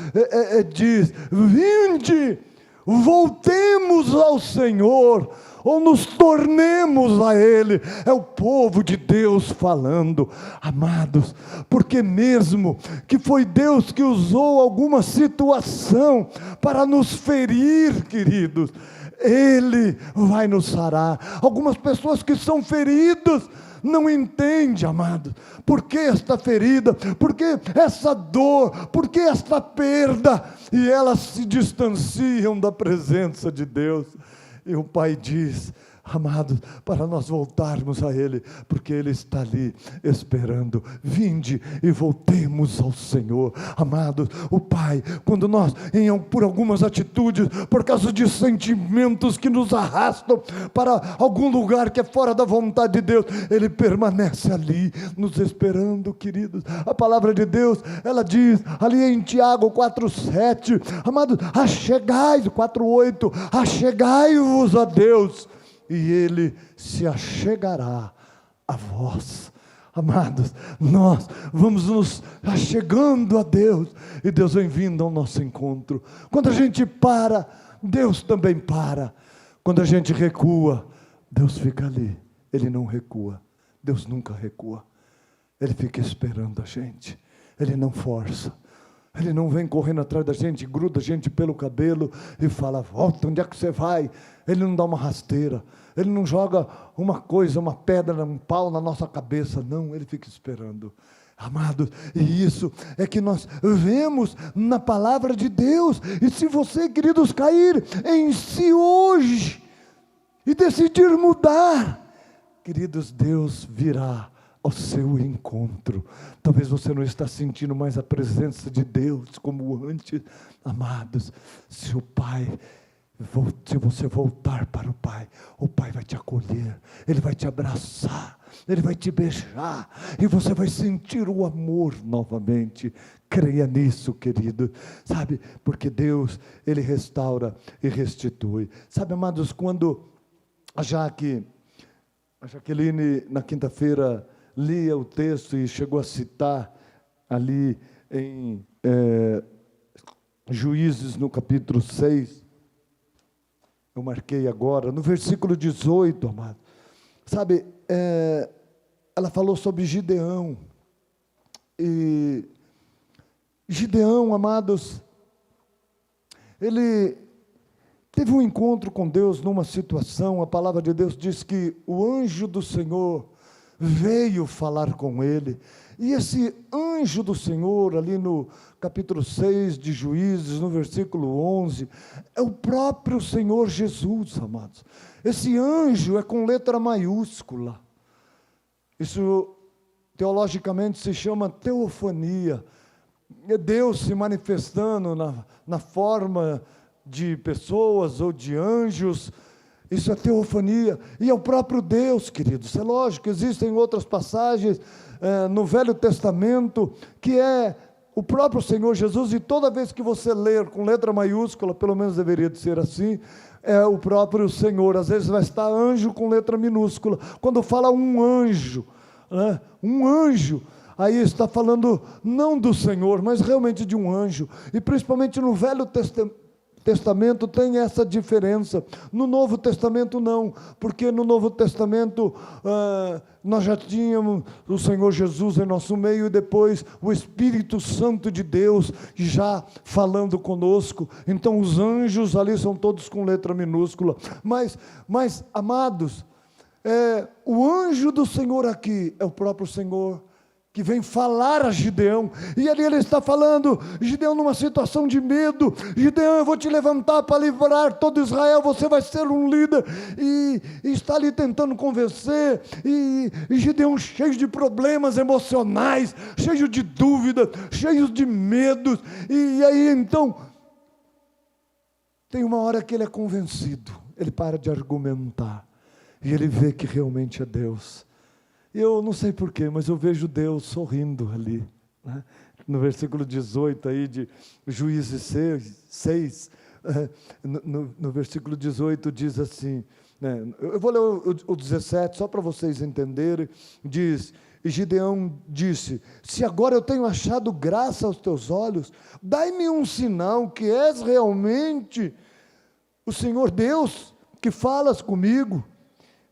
[SPEAKER 1] diz: vinde, voltemos ao Senhor, ou nos tornemos a Ele. É o povo de Deus falando, amados, porque mesmo que foi Deus que usou alguma situação para nos ferir, queridos, Ele vai nos sarar. Algumas pessoas que são feridas não entendem, amados, por que esta ferida, por que essa dor, por que esta perda, e elas se distanciam da presença de Deus. E o Pai diz, amados, para nós voltarmos a Ele, porque Ele está ali esperando. Vinde e voltemos ao Senhor. Amados, o Pai, quando nós, por algumas atitudes, por causa de sentimentos que nos arrastam para algum lugar que é fora da vontade de Deus, Ele permanece ali, nos esperando, queridos. A palavra de Deus, ela diz, ali em Tiago 4,7, amados, achegai, 4,8, achegai-vos a Deus, e Ele se achegará a vós. Amados, nós vamos nos achegando a Deus, e Deus vem vindo ao nosso encontro. Quando a gente para, Deus também para. Quando a gente recua, Deus fica ali. Ele não recua, Deus nunca recua. Ele fica esperando a gente, Ele não força. Ele não vem correndo atrás da gente, gruda a gente pelo cabelo e fala: volta, onde é que você vai? Ele não dá uma rasteira, Ele não joga uma coisa, uma pedra, um pau na nossa cabeça, não, Ele fica esperando. Amados, e isso é que nós vemos na palavra de Deus. E se você, queridos, cair em si hoje e decidir mudar, queridos, Deus virá ao seu encontro. Talvez você não está sentindo mais a presença de Deus como antes. Amados, se você voltar para o Pai vai te acolher, Ele vai te abraçar, Ele vai te beijar, e você vai sentir o amor novamente. Creia nisso, querido, sabe, porque Deus, Ele restaura e restitui. Sabe, amados, quando a Jaqueline, na quinta-feira, lia o texto e chegou a citar ali em Juízes, no capítulo 6, eu marquei agora, no versículo 18, amado, sabe, ela falou sobre Gideão, e Gideão, amados, ele teve um encontro com Deus numa situação. A palavra de Deus diz que o anjo do Senhor veio falar com ele, e esse anjo do Senhor, ali no capítulo 6 de Juízes, no versículo 11, é o próprio Senhor Jesus, amados. Esse anjo é com letra maiúscula. Isso teologicamente se chama teofania. É Deus se manifestando na forma de pessoas ou de anjos. Isso é teofania, e é o próprio Deus, queridos. É lógico, existem outras passagens no Velho Testamento, que é o próprio Senhor Jesus, e toda vez que você ler com letra maiúscula, pelo menos deveria de ser assim, é o próprio Senhor. Às vezes vai estar anjo com letra minúscula. Quando fala um anjo, né, aí está falando não do Senhor, mas realmente de um anjo. E principalmente no Velho Testamento tem essa diferença. No Novo Testamento não, porque no Novo Testamento nós já tínhamos o Senhor Jesus em nosso meio, e depois o Espírito Santo de Deus já falando conosco. Então os anjos ali são todos com letra minúscula, mas amados, o anjo do Senhor aqui é o próprio Senhor, que vem falar a Gideão, e ali ele está falando, Gideão numa situação de medo, Gideão, eu vou te levantar para livrar todo Israel, você vai ser um líder, e está ali tentando convencer, e Gideão cheio de problemas emocionais, cheio de dúvidas, cheio de medos, e aí então, tem uma hora que ele é convencido, ele para de argumentar, e ele vê que realmente é Deus. Eu não sei porquê, mas eu vejo Deus sorrindo ali, né? No versículo 18 aí de Juízes 6, no versículo 18 diz assim, né? Eu vou ler o 17 só para vocês entenderem. Diz: e Gideão disse: se agora eu tenho achado graça aos teus olhos, dai-me um sinal que és realmente o Senhor Deus que falas comigo.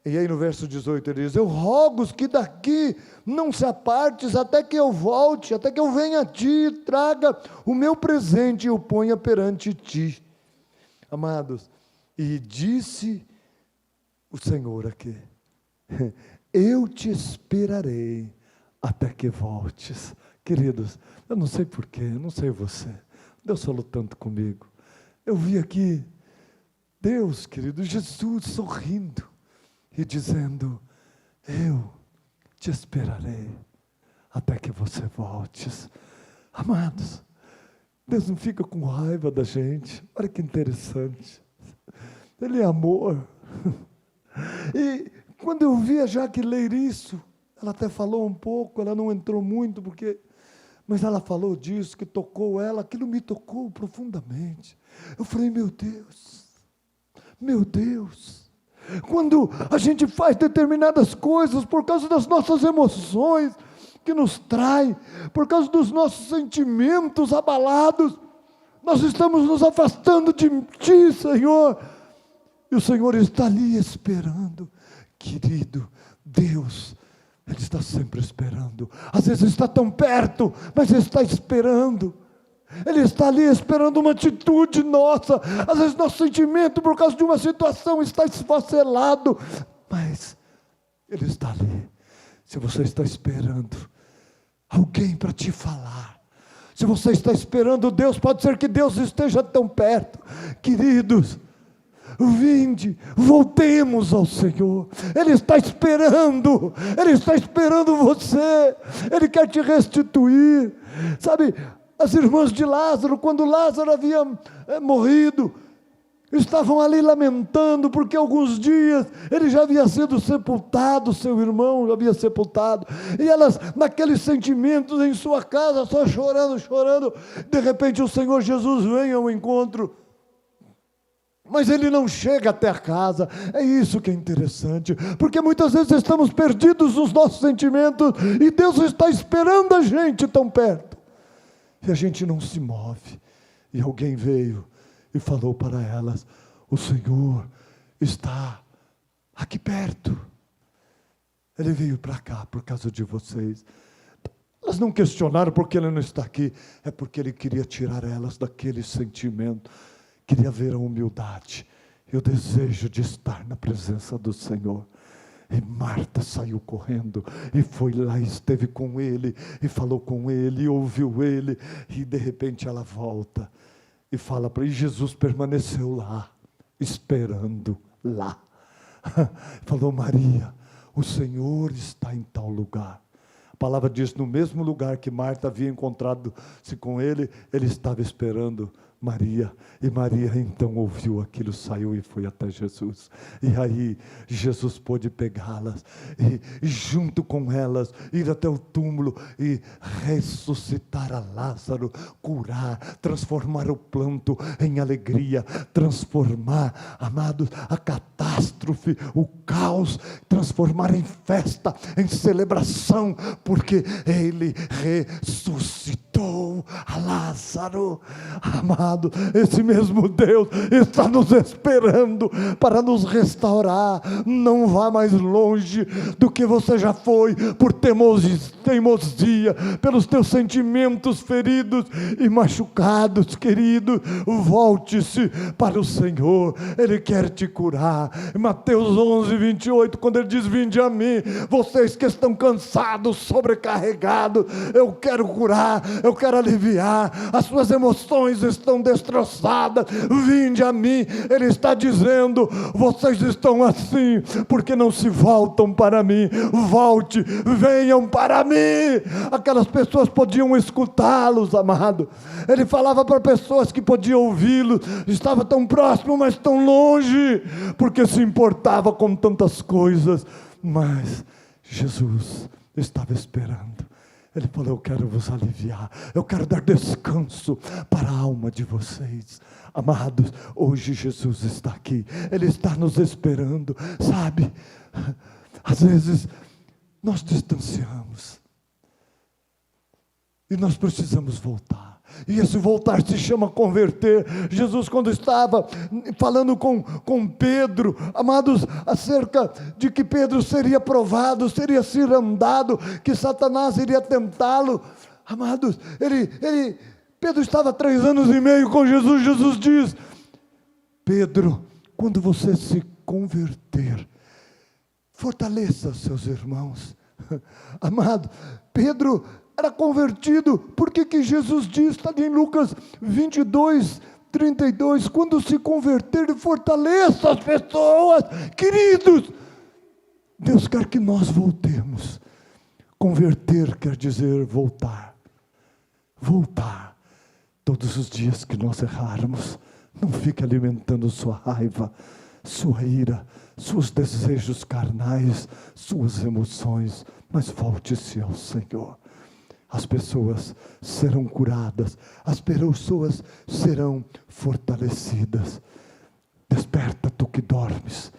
[SPEAKER 1] E aí no verso 18 ele diz: eu rogo que daqui não se apartes até que eu volte, até que eu venha a ti, traga o meu presente e o ponha perante ti. Amados, e disse o Senhor aqui: eu te esperarei até que voltes. Queridos, eu não sei porquê, eu não sei você, Deus falou tanto comigo. Eu vi aqui Deus, querido, Jesus sorrindo e dizendo: eu te esperarei até que você voltes. Amados, Deus não fica com raiva da gente. Olha que interessante, Ele é amor. E quando eu vi a Jaque ler isso, ela até falou um pouco, ela não entrou muito, mas ela falou disso, que tocou ela, aquilo me tocou profundamente. Eu falei: meu Deus, quando a gente faz determinadas coisas por causa das nossas emoções que nos traem, por causa dos nossos sentimentos abalados, nós estamos nos afastando de Ti, Senhor, e o Senhor está ali esperando. Querido, Deus, Ele está sempre esperando. Às vezes está tão perto, mas Ele está esperando. Ele está ali esperando uma atitude nossa. Às vezes nosso sentimento, por causa de uma situação, está esfacelado, mas Ele está ali. Se você está esperando alguém para te falar, se você está esperando Deus, pode ser que Deus esteja tão perto. Queridos, vinde, voltemos ao Senhor. Ele está esperando você, Ele quer te restituir. Sabe, as irmãs de Lázaro, quando Lázaro havia morrido, estavam ali lamentando, porque alguns dias ele já havia sido sepultado, seu irmão já havia sepultado, e elas naqueles sentimentos em sua casa, só chorando, de repente o Senhor Jesus vem ao encontro, mas Ele não chega até a casa. É isso que é interessante, porque muitas vezes estamos perdidos nos nossos sentimentos, e Deus está esperando a gente tão perto, e a gente não se move. E alguém veio e falou para elas: o Senhor está aqui perto, Ele veio para cá por causa de vocês. Elas não questionaram porque Ele não está aqui, é porque Ele queria tirar elas daquele sentimento, queria ver a humildade e o desejo de estar na presença do Senhor. E Marta saiu correndo, e foi lá, esteve com Ele, e falou com Ele, e ouviu Ele, e de repente ela volta, e fala para ele, Jesus permaneceu lá, esperando lá, falou: Maria, o Senhor está em tal lugar. A palavra diz, no mesmo lugar que Marta havia encontrado-se com Ele, Ele estava esperando Maria, e Maria então ouviu aquilo, saiu e foi até Jesus, e aí Jesus pôde pegá-las, e junto com elas, ir até o túmulo, e ressuscitar a Lázaro, curar, transformar o pranto em alegria, transformar, amados, a catástrofe, o caos, transformar em festa, em celebração, porque Ele ressuscitou a Lázaro. Amado, esse mesmo Deus está nos esperando para nos restaurar. Não vá mais longe do que você já foi, por teimosia, pelos teus sentimentos feridos e machucados, querido. Volte-se para o Senhor, Ele quer te curar. Mateus 11:28, quando Ele diz: vinde a mim, vocês que estão cansados, sobrecarregados, eu quero curar, eu quero aliviar, as suas emoções estão destroçadas, vinde a mim. Ele está dizendo: vocês estão assim, porque não se voltam para mim. Volte, venham para mim. Aquelas pessoas podiam escutá-los, amado. Ele falava para pessoas que podiam ouvi-lo, estava tão próximo, mas tão longe, porque se importava com tantas coisas, mas Jesus estava esperando. Ele falou: eu quero vos aliviar, eu quero dar descanso para a alma de vocês. Amados, hoje Jesus está aqui, Ele está nos esperando. Sabe, às vezes nós distanciamos, e nós precisamos voltar. E esse voltar se chama converter. Jesus, quando estava falando com Pedro, amados, acerca de que Pedro seria provado, seria cirandado, que Satanás iria tentá-lo, amados, Pedro estava 3 anos e meio com Jesus. Jesus diz: Pedro, quando você se converter, fortaleça seus irmãos. Amado, Pedro era convertido. Por que Jesus diz, está em Lucas 22:32, quando se converter, fortaleça as pessoas. Queridos, Deus quer que nós voltemos. Converter quer dizer voltar. Voltar. Todos os dias que nós errarmos, não fique alimentando sua raiva, sua ira, seus desejos carnais, suas emoções, mas volte-se ao Senhor. As pessoas serão curadas, as pessoas serão fortalecidas. Desperta, tu que dormes,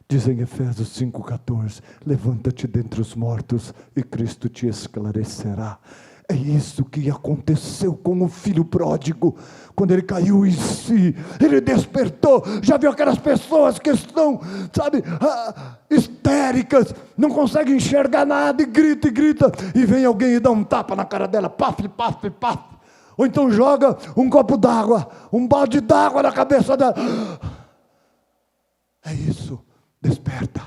[SPEAKER 1] diz em Efésios 5:14, levanta-te dentre os mortos e Cristo te esclarecerá. É isso que aconteceu com o filho pródigo, quando ele caiu em si, ele despertou. Já viu aquelas pessoas que estão, sabe, histéricas, não conseguem enxergar nada, e grita, e vem alguém e dá um tapa na cara dela, paf, paf, paf, ou então joga um copo d'água, um balde d'água na cabeça dela. É isso, desperta.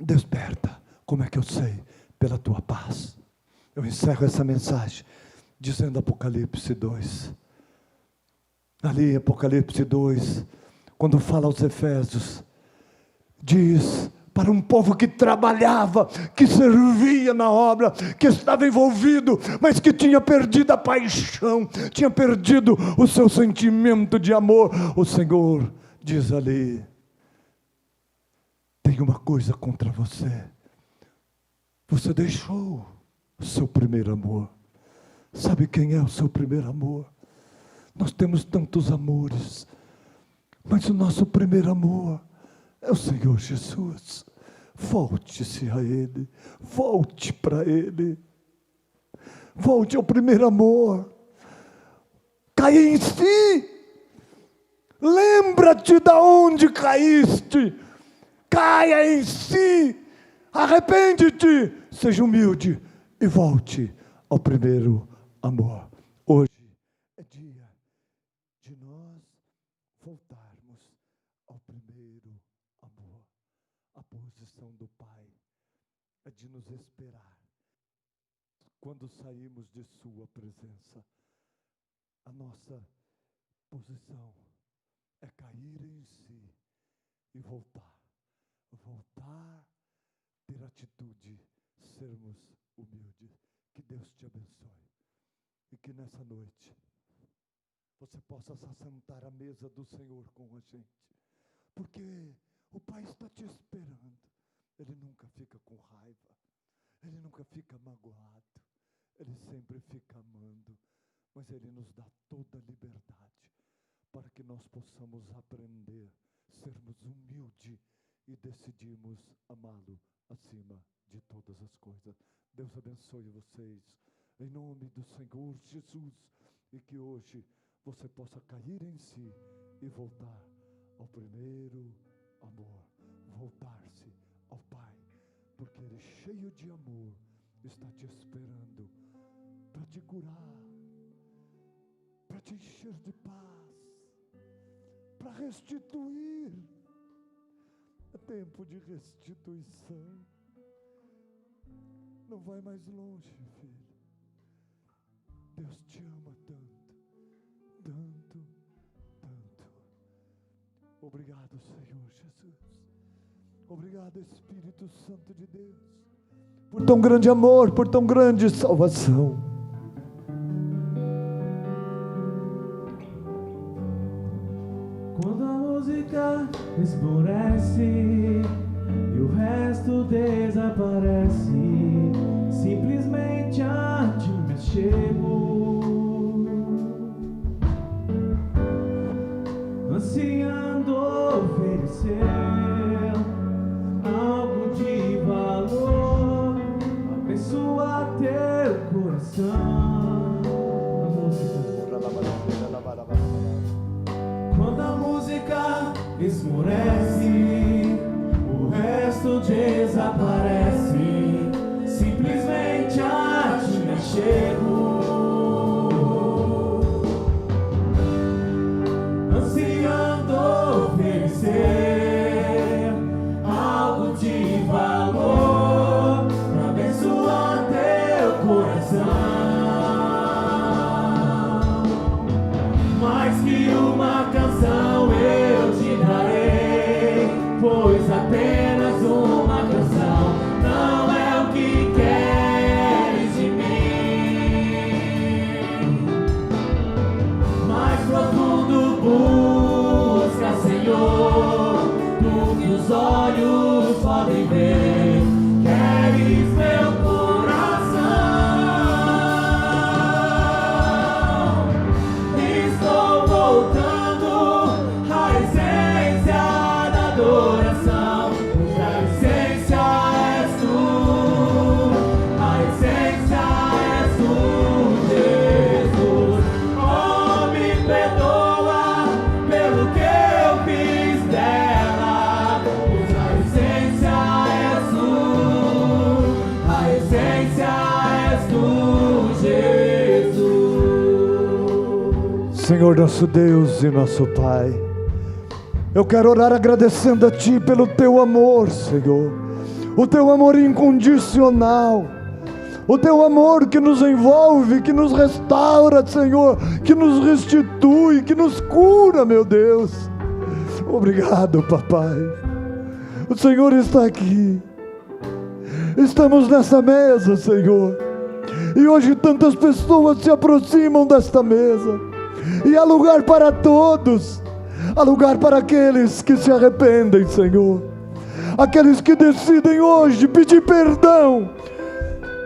[SPEAKER 1] Desperta. Como é que eu sei? Pela tua paz. Eu encerro essa mensagem dizendo Apocalipse 2. Ali em Apocalipse 2, quando fala aos Efésios, diz para um povo que trabalhava, que servia na obra, que estava envolvido, mas que tinha perdido a paixão, tinha perdido o seu sentimento de amor. O Senhor diz ali: tem uma coisa contra você. Você deixou o seu primeiro amor. Sabe quem é o seu primeiro amor? Nós temos tantos amores, mas o nosso primeiro amor é o Senhor Jesus. Volte-se a Ele, volte para Ele, volte ao primeiro amor, caia em si, lembra-te de onde caíste, caia em si, arrepende-te, seja humilde e volte ao primeiro amor. Hoje é dia de nós voltarmos ao primeiro amor. A posição do Pai é de nos esperar quando saímos de sua presença. A nossa posição é cair em si e voltar, ter atitude, sermos humildes. Que Deus te abençoe e que nessa noite você possa se assentar à mesa do Senhor com a gente, porque o Pai está te esperando. Ele nunca fica com raiva, Ele nunca fica magoado, Ele sempre fica amando, mas Ele nos dá toda a liberdade para que nós possamos aprender, sermos humildes e decidirmos amá-lo acima de todas as coisas. Deus abençoe vocês, em nome do Senhor Jesus, e que hoje você possa cair em si e voltar ao primeiro amor, voltar-se ao Pai, porque Ele, cheio de amor, está te esperando para te curar, para te encher de paz, para restituir. É tempo de restituição. Não vai mais longe, filho. Deus te ama tanto, tanto, tanto. Obrigado, Senhor Jesus. Obrigado, Espírito Santo de Deus, por tão grande amor, por tão grande salvação.
[SPEAKER 2] Quando a música esmorece e o resto desaparece, simplesmente a ti me chego, ansiando oferecer algo de valor, abençoar teu coração. Quando a música esmorece, o resto desaparece, simplesmente a ti me chego, ansiando oferecer algo de valor para abençoar teu coração. Mais que uma canção eu te darei, pois apenas uma canção não é o que queres de mim. Mais profundo busca, Senhor, do que os olhos podem ver. Queres meu coração. Estou voltando à essência da adoração, pois a essência és tu, a essência és tu, Jesus. Oh, me perdoa pelo que eu fiz dela, pois a essência és tu, a essência és tu, Jesus.
[SPEAKER 1] Senhor nosso Deus e nosso Pai, eu quero orar agradecendo a Ti pelo Teu amor, Senhor, o Teu amor incondicional, o Teu amor que nos envolve, que nos restaura, Senhor, que nos restitui, que nos cura, meu Deus. Obrigado, papai. O Senhor está aqui. Estamos nessa mesa, Senhor. E hoje tantas pessoas se aproximam desta mesa. E há lugar para todos. Há lugar para aqueles que se arrependem, Senhor. Aqueles que decidem hoje pedir perdão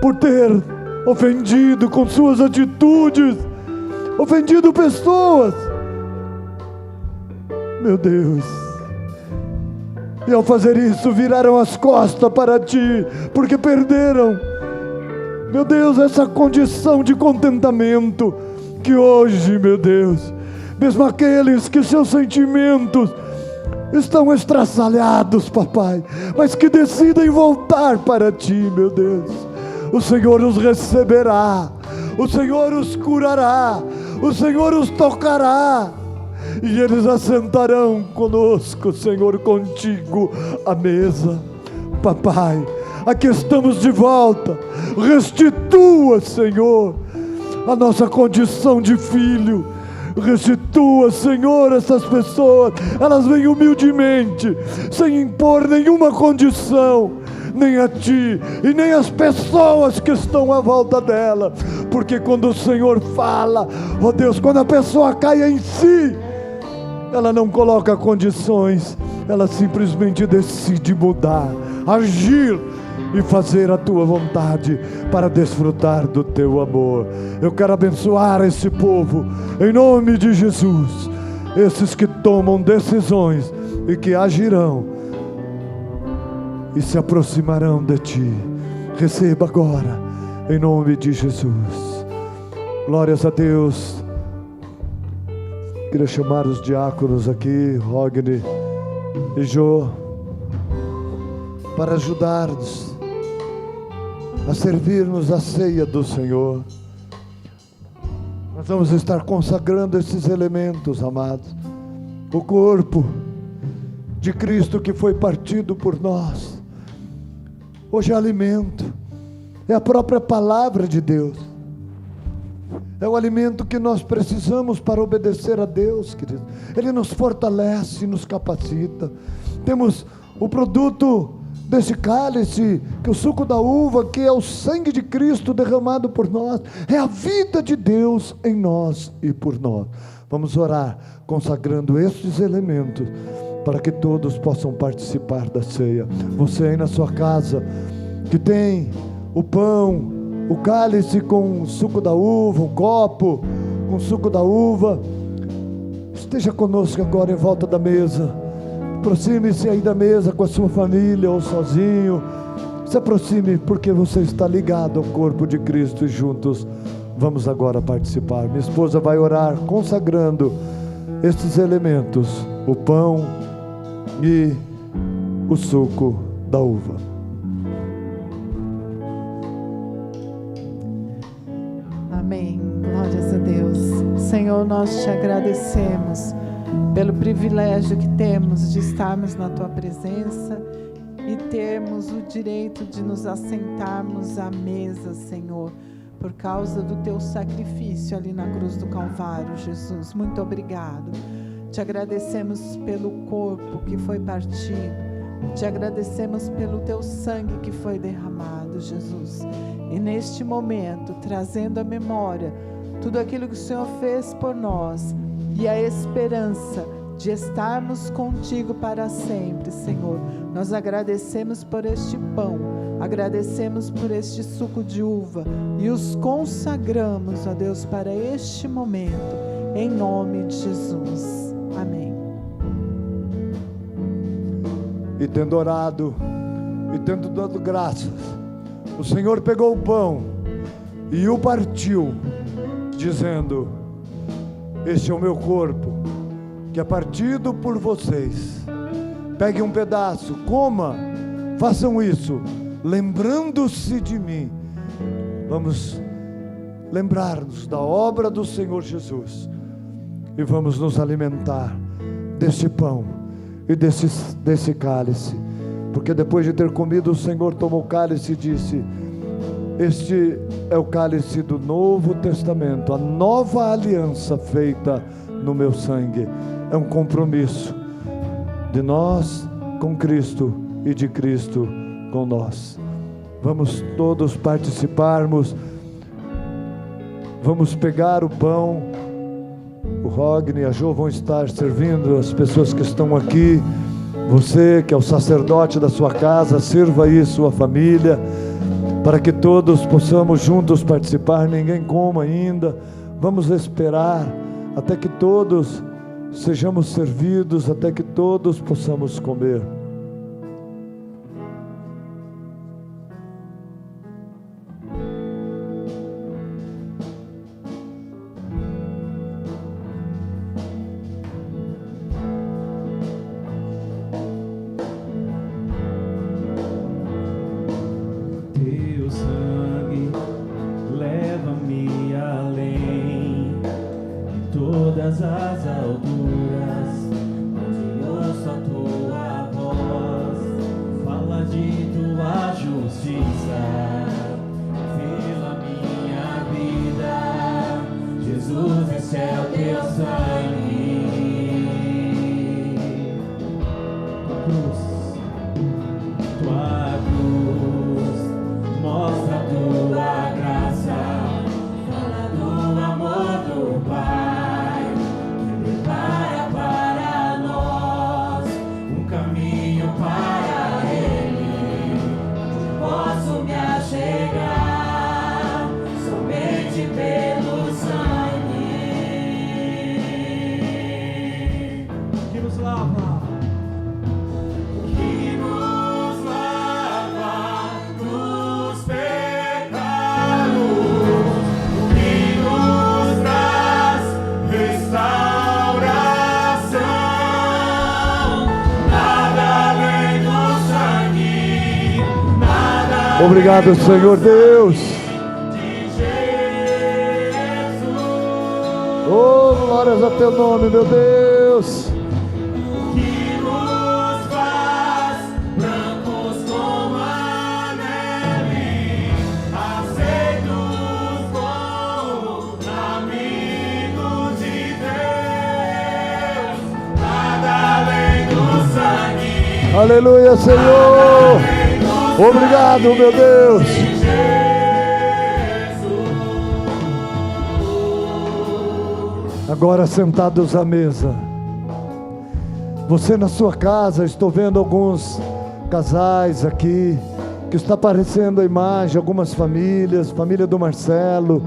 [SPEAKER 1] por ter ofendido com suas atitudes, ofendido pessoas. Meu Deus. E ao fazer isso, viraram as costas para Ti, porque perderam, meu Deus, essa condição de contentamento, que hoje, meu Deus, mesmo aqueles que seus sentimentos estão estraçalhados, papai, mas que decidem voltar para Ti, meu Deus, o Senhor os receberá, o Senhor os curará, o Senhor os tocará, e eles assentarão conosco, Senhor, contigo à mesa. Papai, aqui estamos de volta. Restitua, Senhor, a nossa condição de filho. Restitua, Senhor, essas pessoas. Elas vêm humildemente, sem impor nenhuma condição, nem a Ti e nem as pessoas que estão à volta dela. Porque quando o Senhor fala, ó Deus, quando a pessoa cai em si, ela não coloca condições, ela simplesmente decide mudar, agir e fazer a Tua vontade para desfrutar do Teu amor. Eu quero abençoar esse povo, em nome de Jesus, esses que tomam decisões e que agirão e se aproximarão de Ti. Receba agora, em nome de Jesus. Glórias a Deus. Queria chamar os diáconos aqui, Rogni e Jô, para ajudar-nos a servir-nos a ceia do Senhor. Nós vamos estar consagrando esses elementos, amados. O corpo de Cristo que foi partido por nós. Hoje é alimento, é a própria palavra de Deus. É o alimento que nós precisamos para obedecer a Deus, querido. Ele nos fortalece, nos capacita. Temos o produto desse cálice, que é o suco da uva, que é o sangue de Cristo derramado por nós. É a vida de Deus em nós e por nós. Vamos orar consagrando estes elementos para que todos possam participar da ceia. Você aí na sua casa que tem o pão, o cálice com o suco da uva, um copo com suco da uva, esteja conosco agora em volta da mesa. Aproxime-se aí da mesa com a sua família ou sozinho. Se aproxime, porque você está ligado ao corpo de Cristo e juntos vamos agora participar. Minha esposa vai orar consagrando estes elementos, o pão e o suco da uva.
[SPEAKER 3] Amém, glórias a Deus. Senhor, nós te agradecemos pelo privilégio que temos de estarmos na Tua presença e termos o direito de nos assentarmos à mesa, Senhor, por causa do Teu sacrifício ali na cruz do Calvário, Jesus. Muito obrigado. Te agradecemos pelo corpo que foi partido, te agradecemos pelo Teu sangue que foi derramado, Jesus. E neste momento, trazendo à memória tudo aquilo que o Senhor fez por nós e a esperança de estarmos contigo para sempre, Senhor, nós agradecemos por este pão, agradecemos por este suco de uva e os consagramos, ó Deus, para este momento, em nome de Jesus. Amém.
[SPEAKER 1] E tendo orado e tendo dado graças, o Senhor pegou o pão e o partiu, dizendo: este é o meu corpo, que é partido por vocês. Pegue um pedaço, coma, façam isso, lembrando-se de mim. Vamos lembrar-nos da obra do Senhor Jesus e vamos nos alimentar deste pão e desse cálice. Porque depois de ter comido, o Senhor tomou o cálice e disse: Este é o cálice do Novo Testamento, a nova aliança feita no meu sangue. É um compromisso de nós com Cristo e de Cristo com nós. Vamos todos participarmos. Vamos pegar o pão. O Rogni e a Jo vão estar servindo as pessoas que estão aqui. Você que é o sacerdote da sua casa, sirva aí sua família, para que todos possamos juntos participar. Ninguém coma ainda. Vamos esperar até que todos sejamos servidos, até que todos possamos comer.
[SPEAKER 2] Todas as alturas, onde ouço a tua voz, fala de tua justiça, revela minha vida. Jesus, esse é o teu sangue. Tua cruz mostra a tua graça, fala do amor do Pai.
[SPEAKER 1] Obrigado, Senhor Deus. Oh, glórias a teu nome, meu Deus.
[SPEAKER 2] Que nos faz brancos como a neve, aceitos como amigos de Deus, nada além do sangue.
[SPEAKER 1] Aleluia, Senhor. Obrigado, meu Deus. Agora sentados à mesa, você na sua casa, estou vendo alguns casais aqui, que está aparecendo a imagem, algumas famílias, família do Marcelo,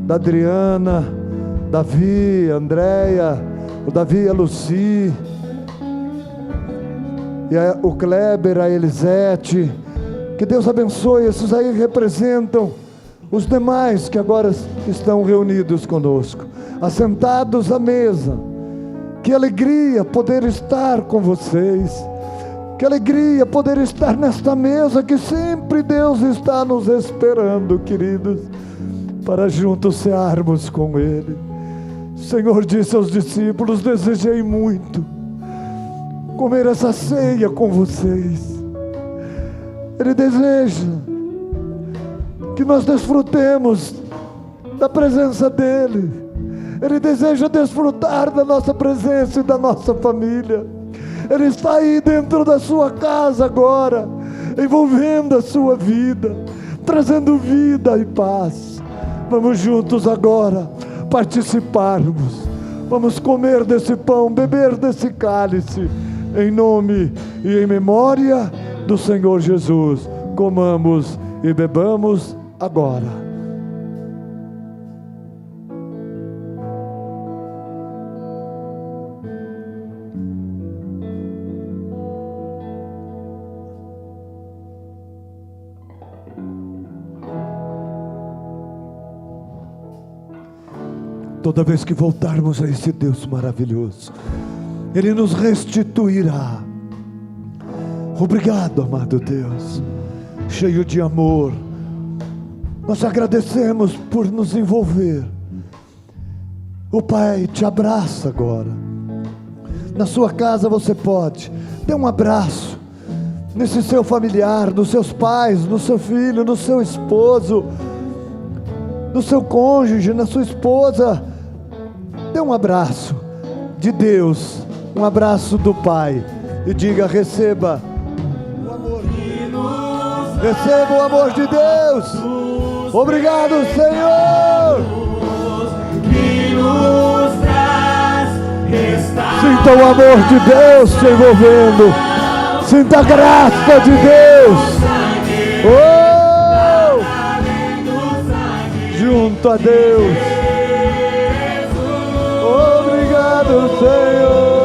[SPEAKER 1] da Adriana, Davi, Andréia, o Davi e a Luci, e o Kleber, a Elisete. Que Deus abençoe. Esses aí representam os demais que agora estão reunidos conosco, assentados à mesa. Que alegria poder estar com vocês. Que alegria poder estar nesta mesa que sempre Deus está nos esperando, queridos, para juntos cearmos com Ele. O Senhor disse aos discípulos: desejei muito comer essa ceia com vocês. Ele deseja que nós desfrutemos da presença dEle. Ele deseja desfrutar da nossa presença e da nossa família. Ele está aí dentro da sua casa agora, envolvendo a sua vida, trazendo vida e paz. Vamos juntos agora participarmos. Vamos comer desse pão, beber desse cálice, em nome e em memória do Senhor Jesus. Comamos e bebamos agora. Toda vez que voltarmos a esse Deus maravilhoso, Ele nos restituirá. Obrigado, amado Deus, cheio de amor. Nós agradecemos por nos envolver. O Pai te abraça agora. Na sua casa você pode, dê um abraço nesse seu familiar, nos seus pais, no seu filho, no seu esposo, no seu cônjuge, na sua esposa. Dê um abraço de Deus, um abraço do Pai, e diga: receba o amor, receba o amor de Deus. Obrigado, Senhor.
[SPEAKER 2] Que nos traz restauração.
[SPEAKER 1] Sinta o amor de Deus te envolvendo, sinta a graça de Deus. Junto a Deus. Obrigado, Senhor.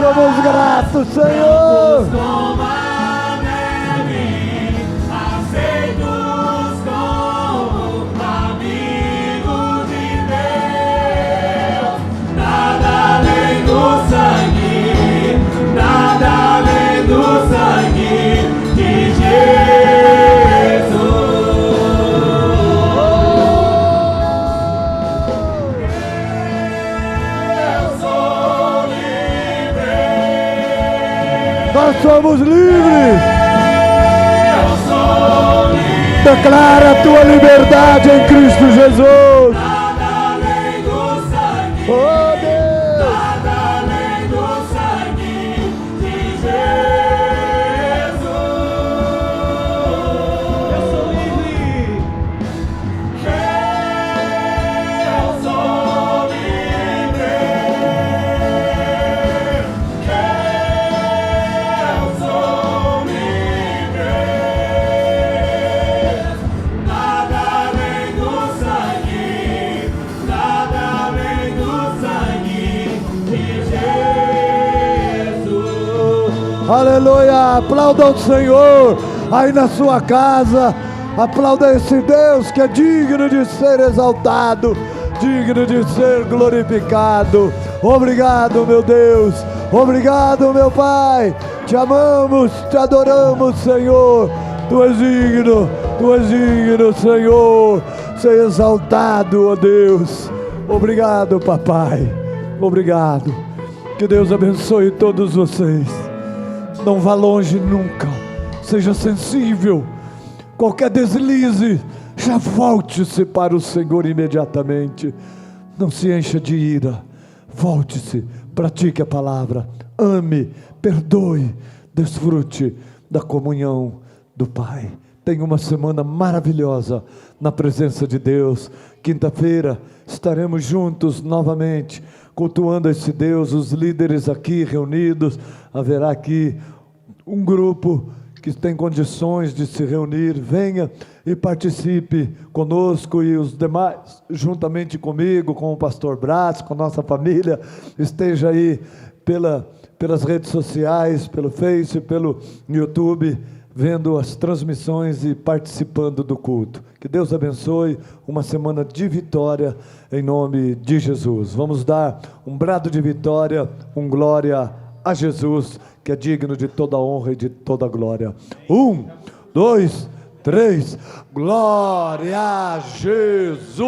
[SPEAKER 1] Somos gratos, Senhor.
[SPEAKER 2] Como a neve, aceitos como amigos de Deus. Nada além do sangue, nada além do sangue de Jesus. Eu sou livre.
[SPEAKER 1] Nós somos livres.
[SPEAKER 2] Eu sou livre.
[SPEAKER 1] Declara a tua liberdade em Cristo Jesus.
[SPEAKER 2] Nada além do sangue.
[SPEAKER 1] Oh Deus.
[SPEAKER 2] Nada além do sangue de Jesus. Eu sou livre. Eu sou livre. Eu sou livre. Nada além do sangue. Nada além do sangue de Jesus.
[SPEAKER 1] Aleluia. Aplauda o Senhor aí na sua casa. Aplauda esse Deus que é digno de ser exaltado, digno de ser glorificado. Obrigado, meu Deus. Obrigado, meu Pai. Te amamos, te adoramos, Senhor. Tu és digno, Senhor. Ser exaltado, ó Deus. Obrigado, papai. Obrigado. Que Deus abençoe todos vocês. Não vá longe nunca. Seja sensível. Qualquer deslize, já volte-se para o Senhor imediatamente. Não se encha de ira. Volte-se, pratique a palavra. Ame, perdoe, desfrute da comunhão do Pai. Tenha uma semana maravilhosa na presença de Deus. Quinta-feira estaremos juntos novamente, cultuando esse Deus, os líderes aqui reunidos. Haverá aqui um grupo que tem condições de se reunir. Venha e participe conosco, e os demais, juntamente comigo, com o pastor Brás, com a nossa família. Esteja aí pelas redes sociais, pelo Face, pelo YouTube, vendo as transmissões e participando do culto. Que Deus abençoe, uma semana de vitória em nome de Jesus. Vamos dar um brado de vitória, um glória a Jesus, que é digno de toda honra e de toda glória. 1, 2, 3, glória a Jesus.